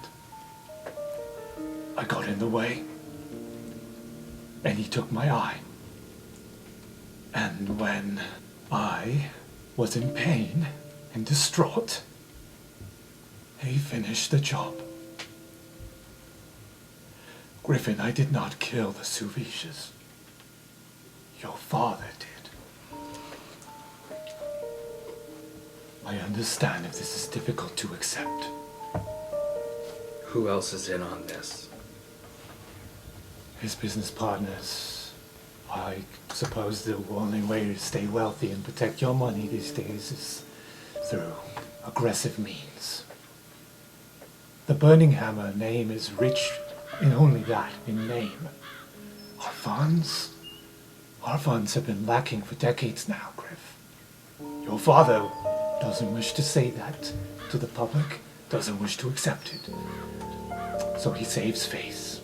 I got in the way, and he took my eye. And when I was in pain and distraught, he finished the job. Griffin, I did not kill the Suvishes. Your father did. I understand if this is difficult to accept. Who else is in on this? His business partners. I suppose the only way to stay wealthy and protect your money these days is through aggressive means. The Burninghammer name is rich in only that, in name. Our funds have been lacking for decades now, Griff. Your father doesn't wish to say that to the public, doesn't wish to accept it. So he saves face.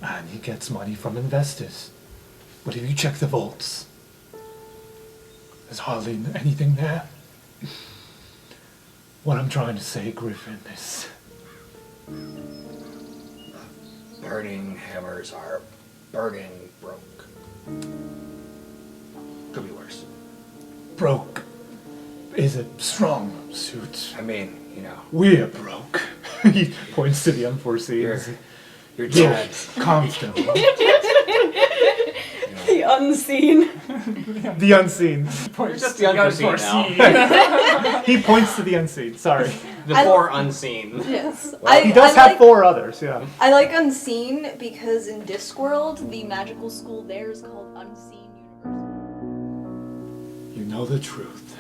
And he gets money from investors. But if you check the vaults, there's hardly anything there. What I'm trying to say, Griffin, is Burninghammers are burning broke. Could be worse. broke is a strong suit. I mean, you know. We're broke. He points to the unforeseen. Your dad. Comfortable. The unseen. The unseen. You're just the unforeseen now. He points to the unseen. Sorry. The four unseen. Yes. Well, he does have four others, yeah. I like Unseen because in Discworld, the magical school there is called Unseen University. You know the truth.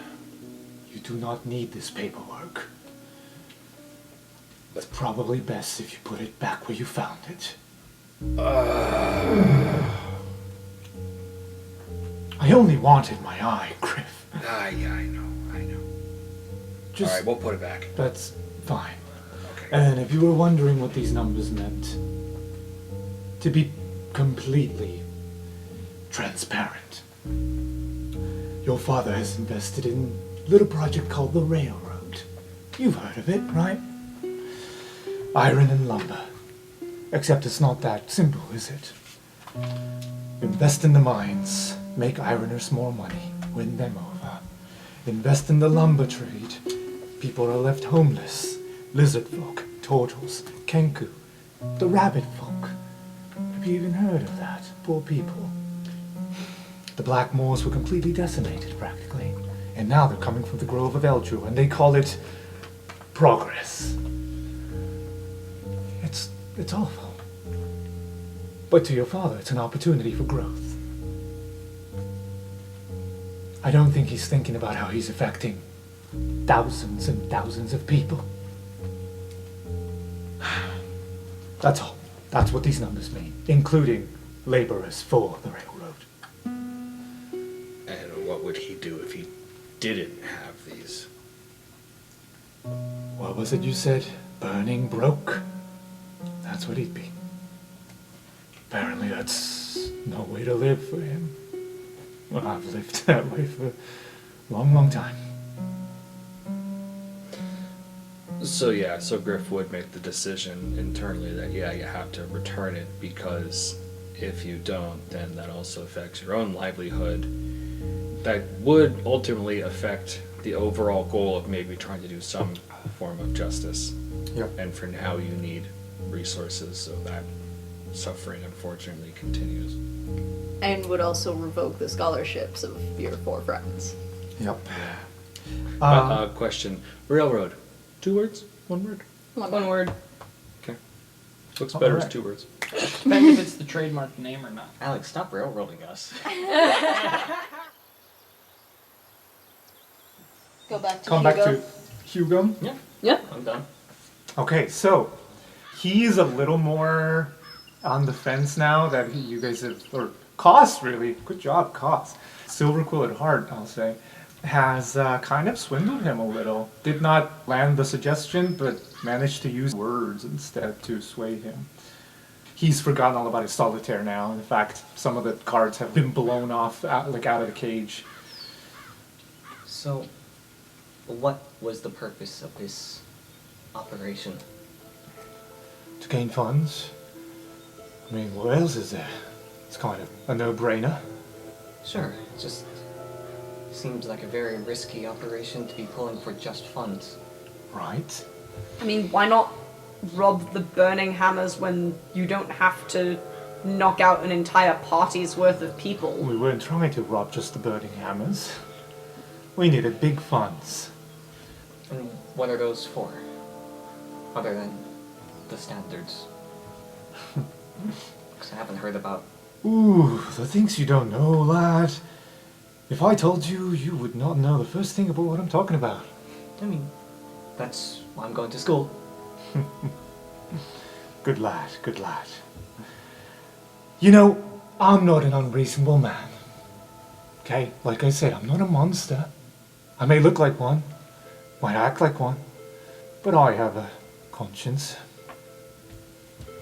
You do not need this paperwork. It's probably best if you put it back where you found it. I only wanted my eye, Griff. Yeah, I know. Just, alright, we'll put it back. That's fine. Okay. And if you were wondering what these numbers meant, to be completely transparent, your father has invested in a little project called the Railroad. You've heard of it, right? Iron and lumber. Except it's not that simple, is it? Invest in the mines, make ironers more money, win them over. Invest in the lumber trade. People are left homeless. Lizard folk, turtles, kenku, the rabbit folk. Have you even heard of that? Poor people. The Black Moors were completely decimated, practically. And now they're coming from the Grove of Eldru, and they call it progress. It's awful. But to your father, it's an opportunity for growth. I don't think he's thinking about how he's affecting thousands and thousands of people. That's all. That's what these numbers mean, including laborers for the railroad. And what would he do if he didn't have these? What was it you said? Burning broke? That's what he'd be. Apparently that's no way to live for him. Well, I've lived that way for a long, long time. So Griff would make the decision internally that, you have to return it, because if you don't, then that also affects your own livelihood. That would ultimately affect the overall goal of maybe trying to do some form of justice. Yep. And for now, you need resources, so that suffering unfortunately continues. And would also revoke the scholarships of your 4 friends. Yep. Question. Railroad. 2 words? 1 word? One word. Okay. Looks better as 2 words. Depends if it's the trademark name or not. Alex, stop railroading us. Go back to Come Hugo. back to Hugo. Yeah, I'm done. Okay, so he's a little more on the fence now that you guys have, or Koss really, good job, Koss. Silver Quill at heart, I'll say, has kind of swindled him a little. Did not land the suggestion, but managed to use words instead to sway him. He's forgotten all about his solitaire now. In fact, some of the cards have been blown off, out of the cage. So, what was the purpose of this operation? To gain funds. I mean, what else is there? It's kind of a no-brainer. Sure, it just seems like a very risky operation to be pulling for just funds. Right? I mean, why not rob the Burninghammers when you don't have to knock out an entire party's worth of people? We weren't trying to rob just the Burninghammers. We needed big funds. And what are those for? Other than the standards? Because I haven't heard about... Ooh, the things you don't know, lad. If I told you, you would not know the first thing about what I'm talking about. I mean, that's why I'm going to school. Good lad, good lad. You know, I'm not an unreasonable man. Okay? Like I said, I'm not a monster. I may look like one, might act like one, but I have a conscience.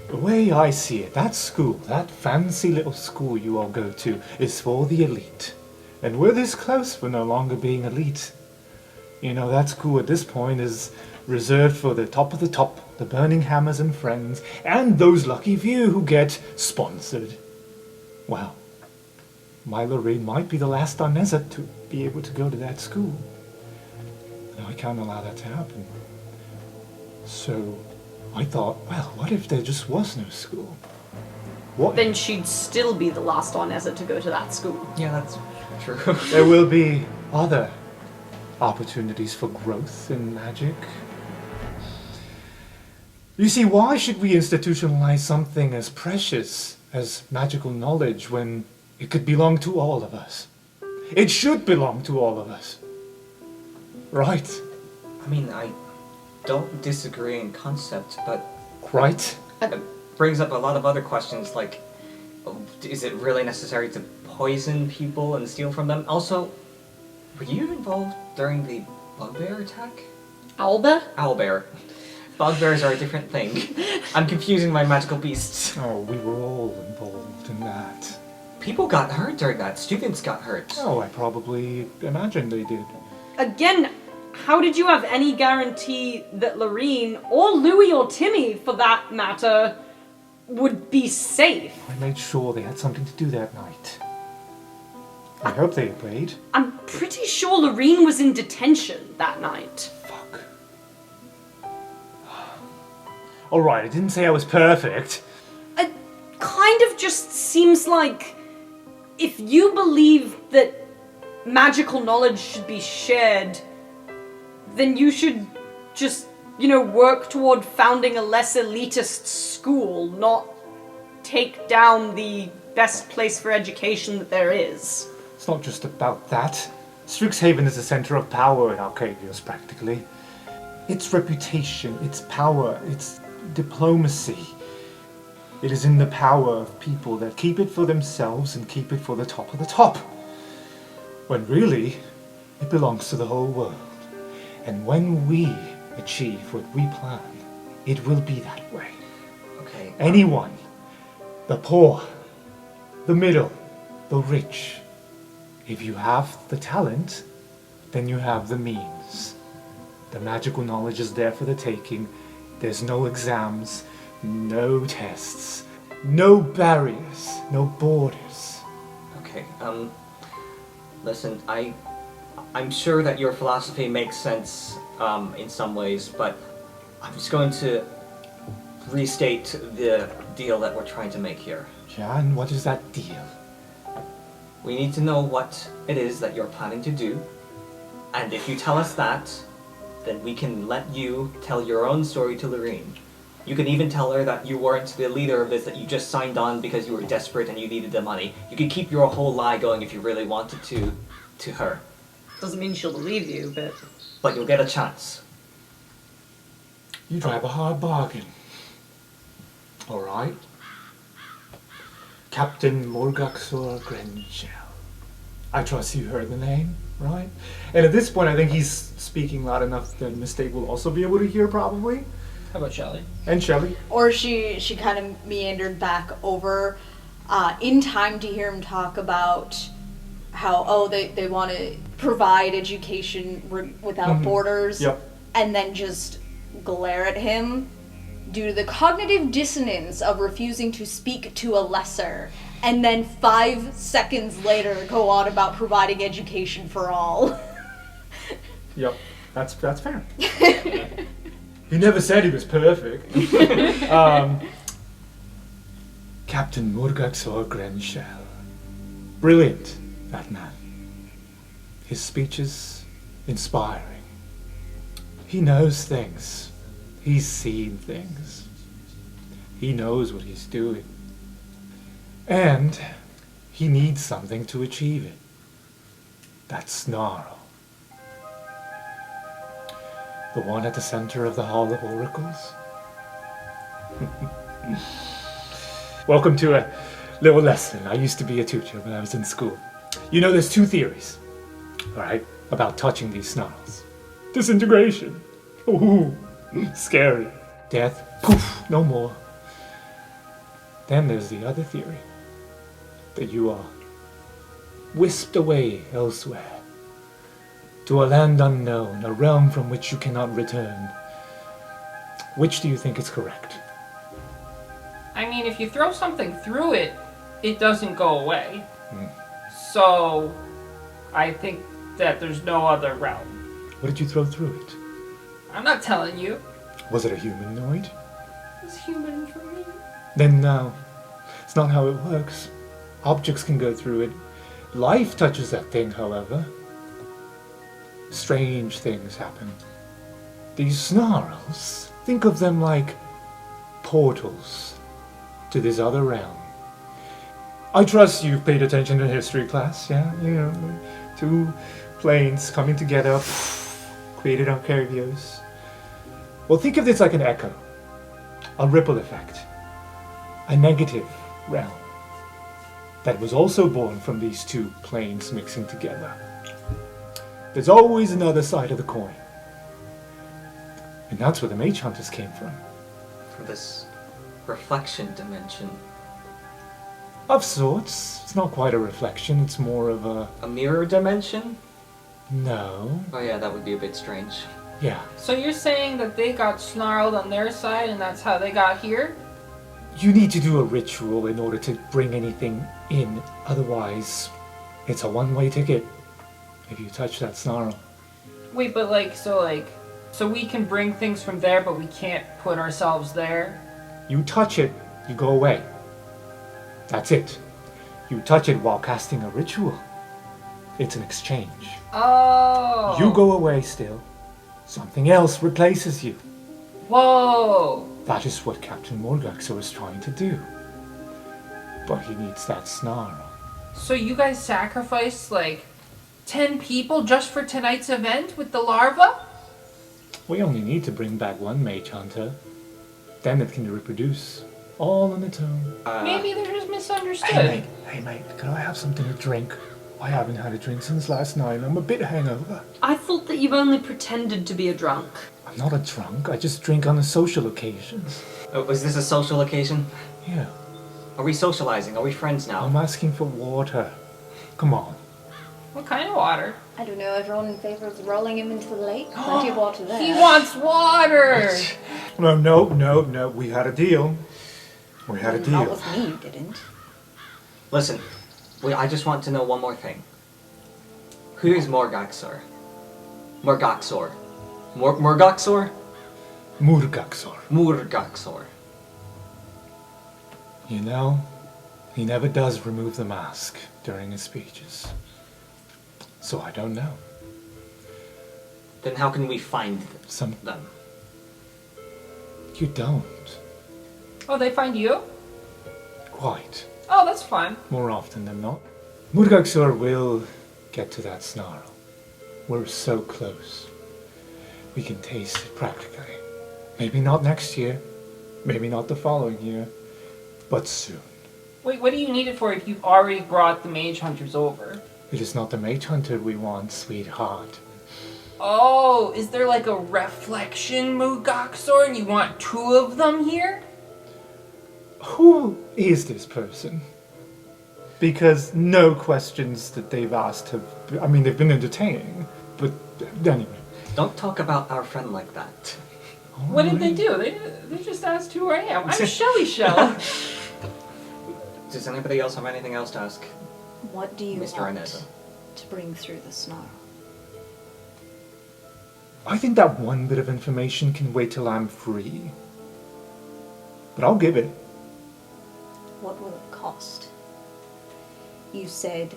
The way I see it, that school, that fancy little school you all go to, is for the elite. And we're this close for no longer being elite. You know, that school at this point is reserved for the top of the top, the Burninghammers and friends, and those lucky few who get sponsored. Well, my Lorraine might be the last on Nezet to be able to go to that school. And I can't allow that to happen. So I thought, well, what if there just was no school? What? Then she'd still be the last on Nezet to go to that school. Yeah, that's true. There will be other opportunities for growth in magic. You see, why should we institutionalize something as precious as magical knowledge when it could belong to all of us? It should belong to all of us. Right? I mean, I don't disagree in concept, but... Right? It brings up a lot of other questions, like, is it really necessary to poison people and steal from them? Also, were you involved during the bugbear attack? Owlbear? Owlbear. Bugbears are a different thing. I'm confusing my magical beasts. Oh, we were all involved in that. People got hurt during that. Students got hurt. Oh, I probably imagined they did. Again, how did you have any guarantee that Lorene, or Louis or Timmy, for that matter, would be safe? I made sure they had something to do that night. I hope they obeyed. I'm pretty sure Lorene was in detention that night. Fuck. Alright, I didn't say I was perfect. It kind of just seems like if you believe that magical knowledge should be shared, then you should just, work toward founding a less elitist school, not take down the best place for education that there is. It's not just about that. Strixhaven is the center of power in Arcadius, practically. Its reputation, its power, its diplomacy. It is in the power of people that keep it for themselves and keep it for the top of the top. When really, it belongs to the whole world. And when we achieve what we plan, it will be that way. Okay. Anyone, the poor, the middle, the rich, if you have the talent, then you have the means. The magical knowledge is there for the taking. There's no exams, no tests, no barriers, no borders. Okay, listen, I'm sure that your philosophy makes sense in some ways, but I'm just going to restate the deal that we're trying to make here. Jan, what is that deal? We need to know what it is that you're planning to do, and if you tell us that, then we can let you tell your own story to Lorene. You can even tell her that you weren't the leader of this, that you just signed on because you were desperate and you needed the money. You can keep your whole lie going if you really wanted to her. Doesn't mean she'll believe you, but... But you'll get a chance. You drive a hard bargain. All right. Captain Morgaxor Grenshell. I trust you heard the name, right? And at this point, I think he's speaking loud enough that Mistake will also be able to hear, probably. How about Shelly? And Shelly. Or she kind of meandered back over in time to hear him talk about how, they want to provide education without borders. Yep. And then just glare at him due to the cognitive dissonance of refusing to speak to a lesser, and then 5 seconds later go on about providing education for all. Yep, that's fair. He never said he was perfect. Captain Morgaxor Grenshell. Brilliant, that man. His speech is inspiring. He knows things. He's seen things. He knows what he's doing. And he needs something to achieve it. That snarl. The one at the center of the Hall of Oracles. Welcome to a little lesson. I used to be a tutor when I was in school. You know, there's 2 theories, all right, about touching these snarls. Disintegration. Ooh, scary. Death. Poof, no more. Then there's the other theory, that you are whisked away elsewhere, to a land unknown, a realm from which you cannot return. Which do you think is correct? I mean, if you throw something through it, it doesn't go away. So, I think that there's no other realm. What did you throw through it? I'm not telling you. Was it a humanoid? It's human for me. Then no. It's not how it works. Objects can go through it. Life touches that thing, however. Strange things happen. These snarls, think of them like portals to this other realm. I trust you've paid attention to history class, yeah? You know, 2 planes coming together, created Arcadius. Well, think of this like an echo, a ripple effect, a negative realm that was also born from these 2 planes mixing together. There's always another side of the coin. And that's where the mage hunters came from. From this reflection dimension. Of sorts. It's not quite a reflection, it's more of a... A mirror dimension? No. Oh yeah, that would be a bit strange. Yeah. So you're saying that they got snarled on their side and that's how they got here? You need to do a ritual in order to bring anything in. Otherwise, it's a one-way ticket if you touch that snarl. Wait, but so we can bring things from there, but we can't put ourselves there? You touch it, you go away. That's it. You touch it while casting a ritual. It's an exchange. Oh. You go away still. Something else replaces you. Whoa. That is what Captain Morgaxor is trying to do. But he needs that snarl. So you guys sacrificed like 10 people just for tonight's event with the larva? We only need to bring back one mage hunter. Then it can reproduce. All on its own. Maybe they're just misunderstood. Hey mate, can I have something to drink? I haven't had a drink since last night. I'm a bit hangover. I thought that you've only pretended to be a drunk. I'm not a drunk. I just drink on the social occasions. Oh, is this a social occasion? Yeah. Are we socializing? Are we friends now? I'm asking for water. Come on. What kind of water? I don't know, everyone in favor of rolling him into the lake? Plenty of water there. He wants water! No. We had a deal. Not with me, you didn't. Listen, I just want to know one more thing. Who is Morgaxor? Morgaxor. Morgaxor? Morgaxor. You know, he never does remove the mask during his speeches. So I don't know. Then how can we find them? You don't. Oh, they find you? Quite. Oh, that's fun. More often than not. Morgaxor will get to that snarl. We're so close. We can taste it practically. Maybe not next year. Maybe not the following year. But soon. Wait, what do you need it for if you've already brought the mage hunters over? It is not the mage hunter we want, sweetheart. Oh, is there like a reflection Morgaxor and you want 2 of them here? Who is this person? Because no questions that they've asked they've been entertaining, but anyway. Don't talk about our friend like that. What did they do? They just asked who I am. I'm Shelly Shell. Does anybody else have anything else to ask? What do you Mr. want Inez? to bring through the snarl? I think that one bit of information can wait till I'm free. But I'll give it. What will it cost? You said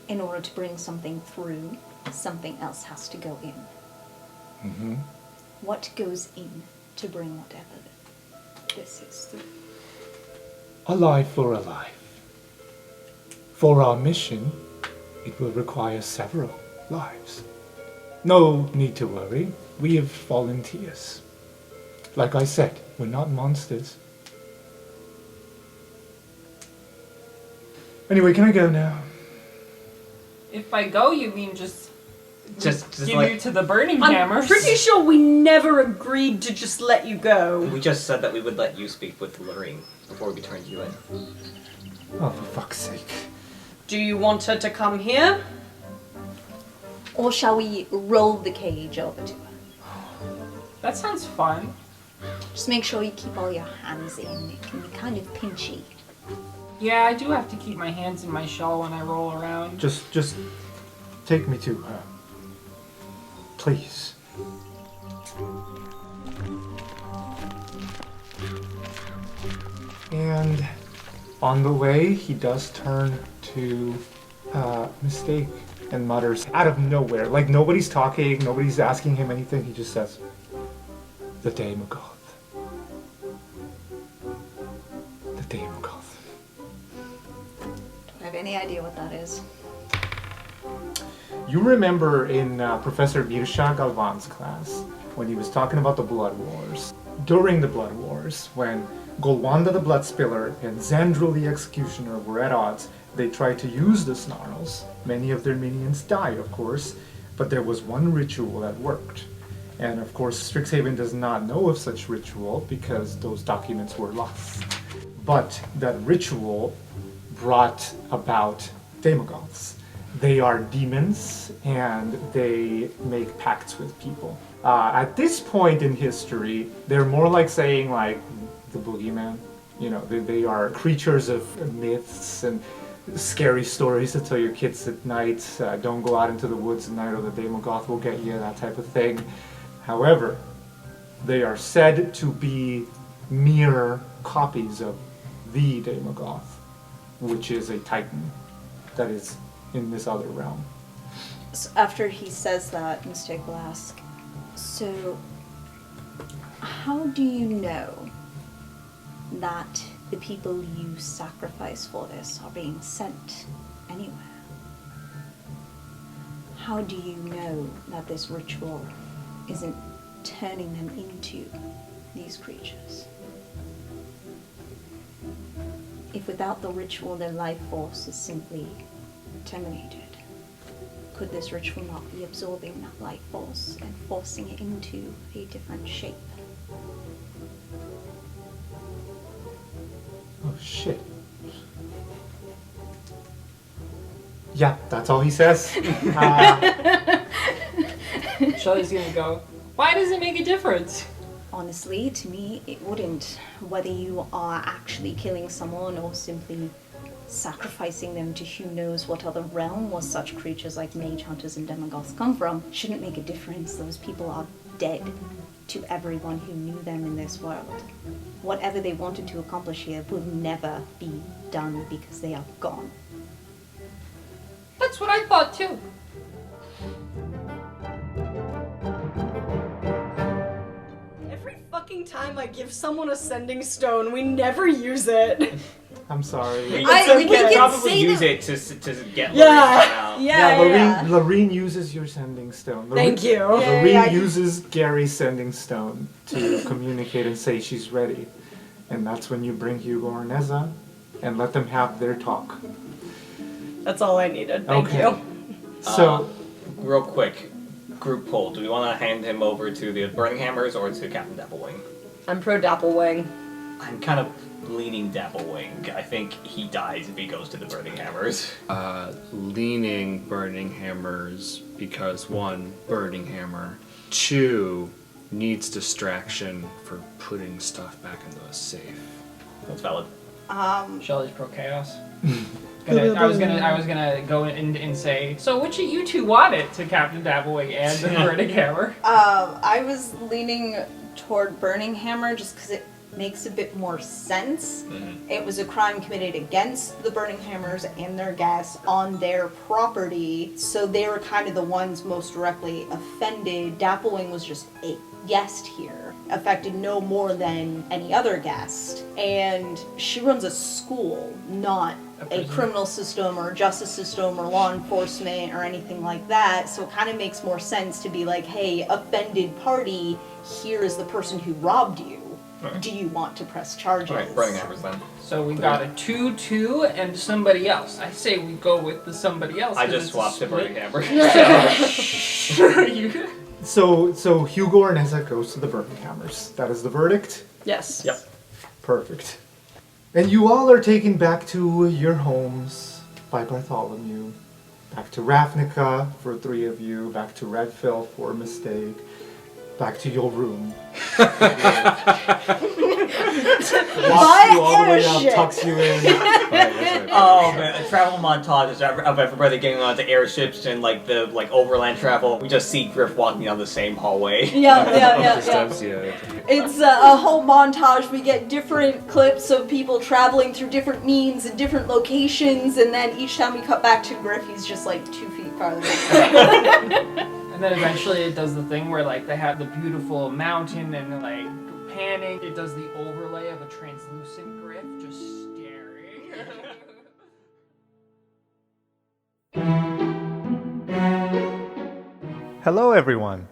in order to bring something through, something else has to go in. Mm-hmm. What goes in to bring whatever this is through? A life for a life. For our mission, it will require several lives. No need to worry. We have volunteers. Like I said, we're not monsters. Anyway, can I go now? If I go, you mean just give like, you to the Burninghammers? I'm pretty sure we never agreed to just let you go. We just said that we would let you speak with Lorraine before we turned you in. Oh, for fuck's sake. Do you want her to come here? Or shall we roll the cage over to her? That sounds fun. Just make sure you keep all your hands in. It can be kind of pinchy. Yeah, I do have to keep my hands in my shell when I roll around. Just take me to her. Please. And on the way, he does turn to Mistake and mutters out of nowhere. Like nobody's talking, nobody's asking him anything. He just says, "The Daemogoth. The Daemogoth." Don't have any idea what that is. You remember in Professor Mirsha Galvan's class when he was talking about the Blood Wars. During the Blood Wars, when Golwanda the Bloodspiller and Zandril the Executioner were at odds, they tried to use the Snarls. Many of their minions died, of course, but there was one ritual that worked. And of course, Strixhaven does not know of such ritual because those documents were lost. But that ritual brought about Daemogoths. They are demons, and they make pacts with people. At this point in history, they're more like saying, like, the boogeyman. You know, they are creatures of myths and scary stories to tell your kids at night. Don't go out into the woods at night or the Daemogoth will get you, that type of thing. However, they are said to be mere copies of the Daemogoth. which is a titan that is in this other realm. So after he says that, Mistake will ask, so how do you know that the people you sacrifice for this are being sent anywhere? How do you know that this ritual isn't turning them into these creatures? If without the ritual their life force is simply terminated, could this ritual not be absorbing that life force and forcing it into a different shape? Oh shit. Yeah, that's all he says. Shelly's gonna go, why does it make a difference? Honestly, to me, it wouldn't. Whether you are actually killing someone or simply sacrificing them to who knows what other realm where such creatures like mage hunters and demigoths come from shouldn't make a difference. Those people are dead to everyone who knew them in this world. Whatever they wanted to accomplish here will never be done because they are gone. That's what I thought too. Every fucking time I give someone a sending stone, we never use it. I'm sorry. We okay. could probably use it to get Yeah. Lorraine out. Yeah. Lorraine uses your sending stone. Thank you. Lorraine uses Gary's sending stone to communicate and say she's ready. And that's when you bring Hugo or Neza and let them have their talk. That's all I needed. Thank you. So, real quick, group poll. Do we want to hand him over to the Burninghammers or to Captain Dapplewing? I'm pro Dapplewing. I'm kind of leaning Dapplewing. I think he dies if he goes to the Burninghammers. Leaning Burninghammers because 1, Burninghammer, 2, needs distraction for putting stuff back into a safe. That's valid. Shelly's pro chaos. I was gonna go in and say, so which of you two want it to Captain Dapplewing and the Burninghammer? I was leaning toward Burninghammer just because it makes a bit more sense. Mm-hmm. It was a crime committed against the Burninghammers and their guests on their property, so they were kind of the ones most directly offended. Dapplewing was just a guest here, affected no more than any other guest, and she runs a school, not a criminal system or justice system or law enforcement or anything like that, so it kind of makes more sense to be like, hey, offended party, here is the person who robbed you. Right. Do you want to press charges? Alright, Burninghammers then. So we got a 2-2 and somebody else. I say we go with the somebody else. I just swapped to Burninghammer. So Hugo or Neza goes to the Burninghammers. That is the verdict? Yes. Yep. Perfect. And you all are taken back to your homes by Bartholomew. Back to Ravnica for 3 of you. Back to Redfill for Mistake. Back to your room. Walks you all the way up, tucks you in. Oh man, a travel montage of everybody getting onto airships and like the overland travel. We just see Griff walking down the same hallway. Yeah. Yeah. It's a whole montage. We get different clips of people traveling through different means and different locations, and then each time we cut back to Griff, he's just like 2 feet farther. And then eventually it does the thing where like they have the beautiful mountain and like panning. It does the overlay of a translucent Griff just staring. Hello everyone!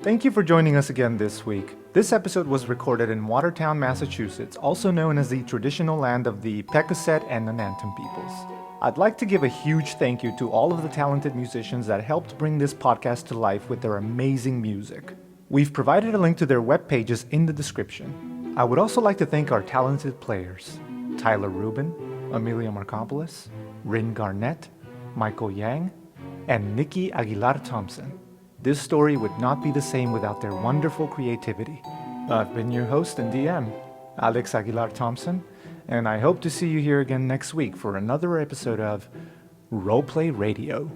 Thank you for joining us again this week. This episode was recorded in Watertown, Massachusetts, also known as the traditional land of the Pecasset and Nanantum peoples. I'd like to give a huge thank you to all of the talented musicians that helped bring this podcast to life with their amazing music. We've provided a link to their web pages in the description. I would also like to thank our talented players, Tyler Rubin, Amelia Markopoulos, Rin Garnett, Michael Yang, and Nikki Aguilar Thompson. This story would not be the same without their wonderful creativity. I've been your host and DM, Alex Aguilar Thompson, and I hope to see you here again next week for another episode of Roleplay Radio.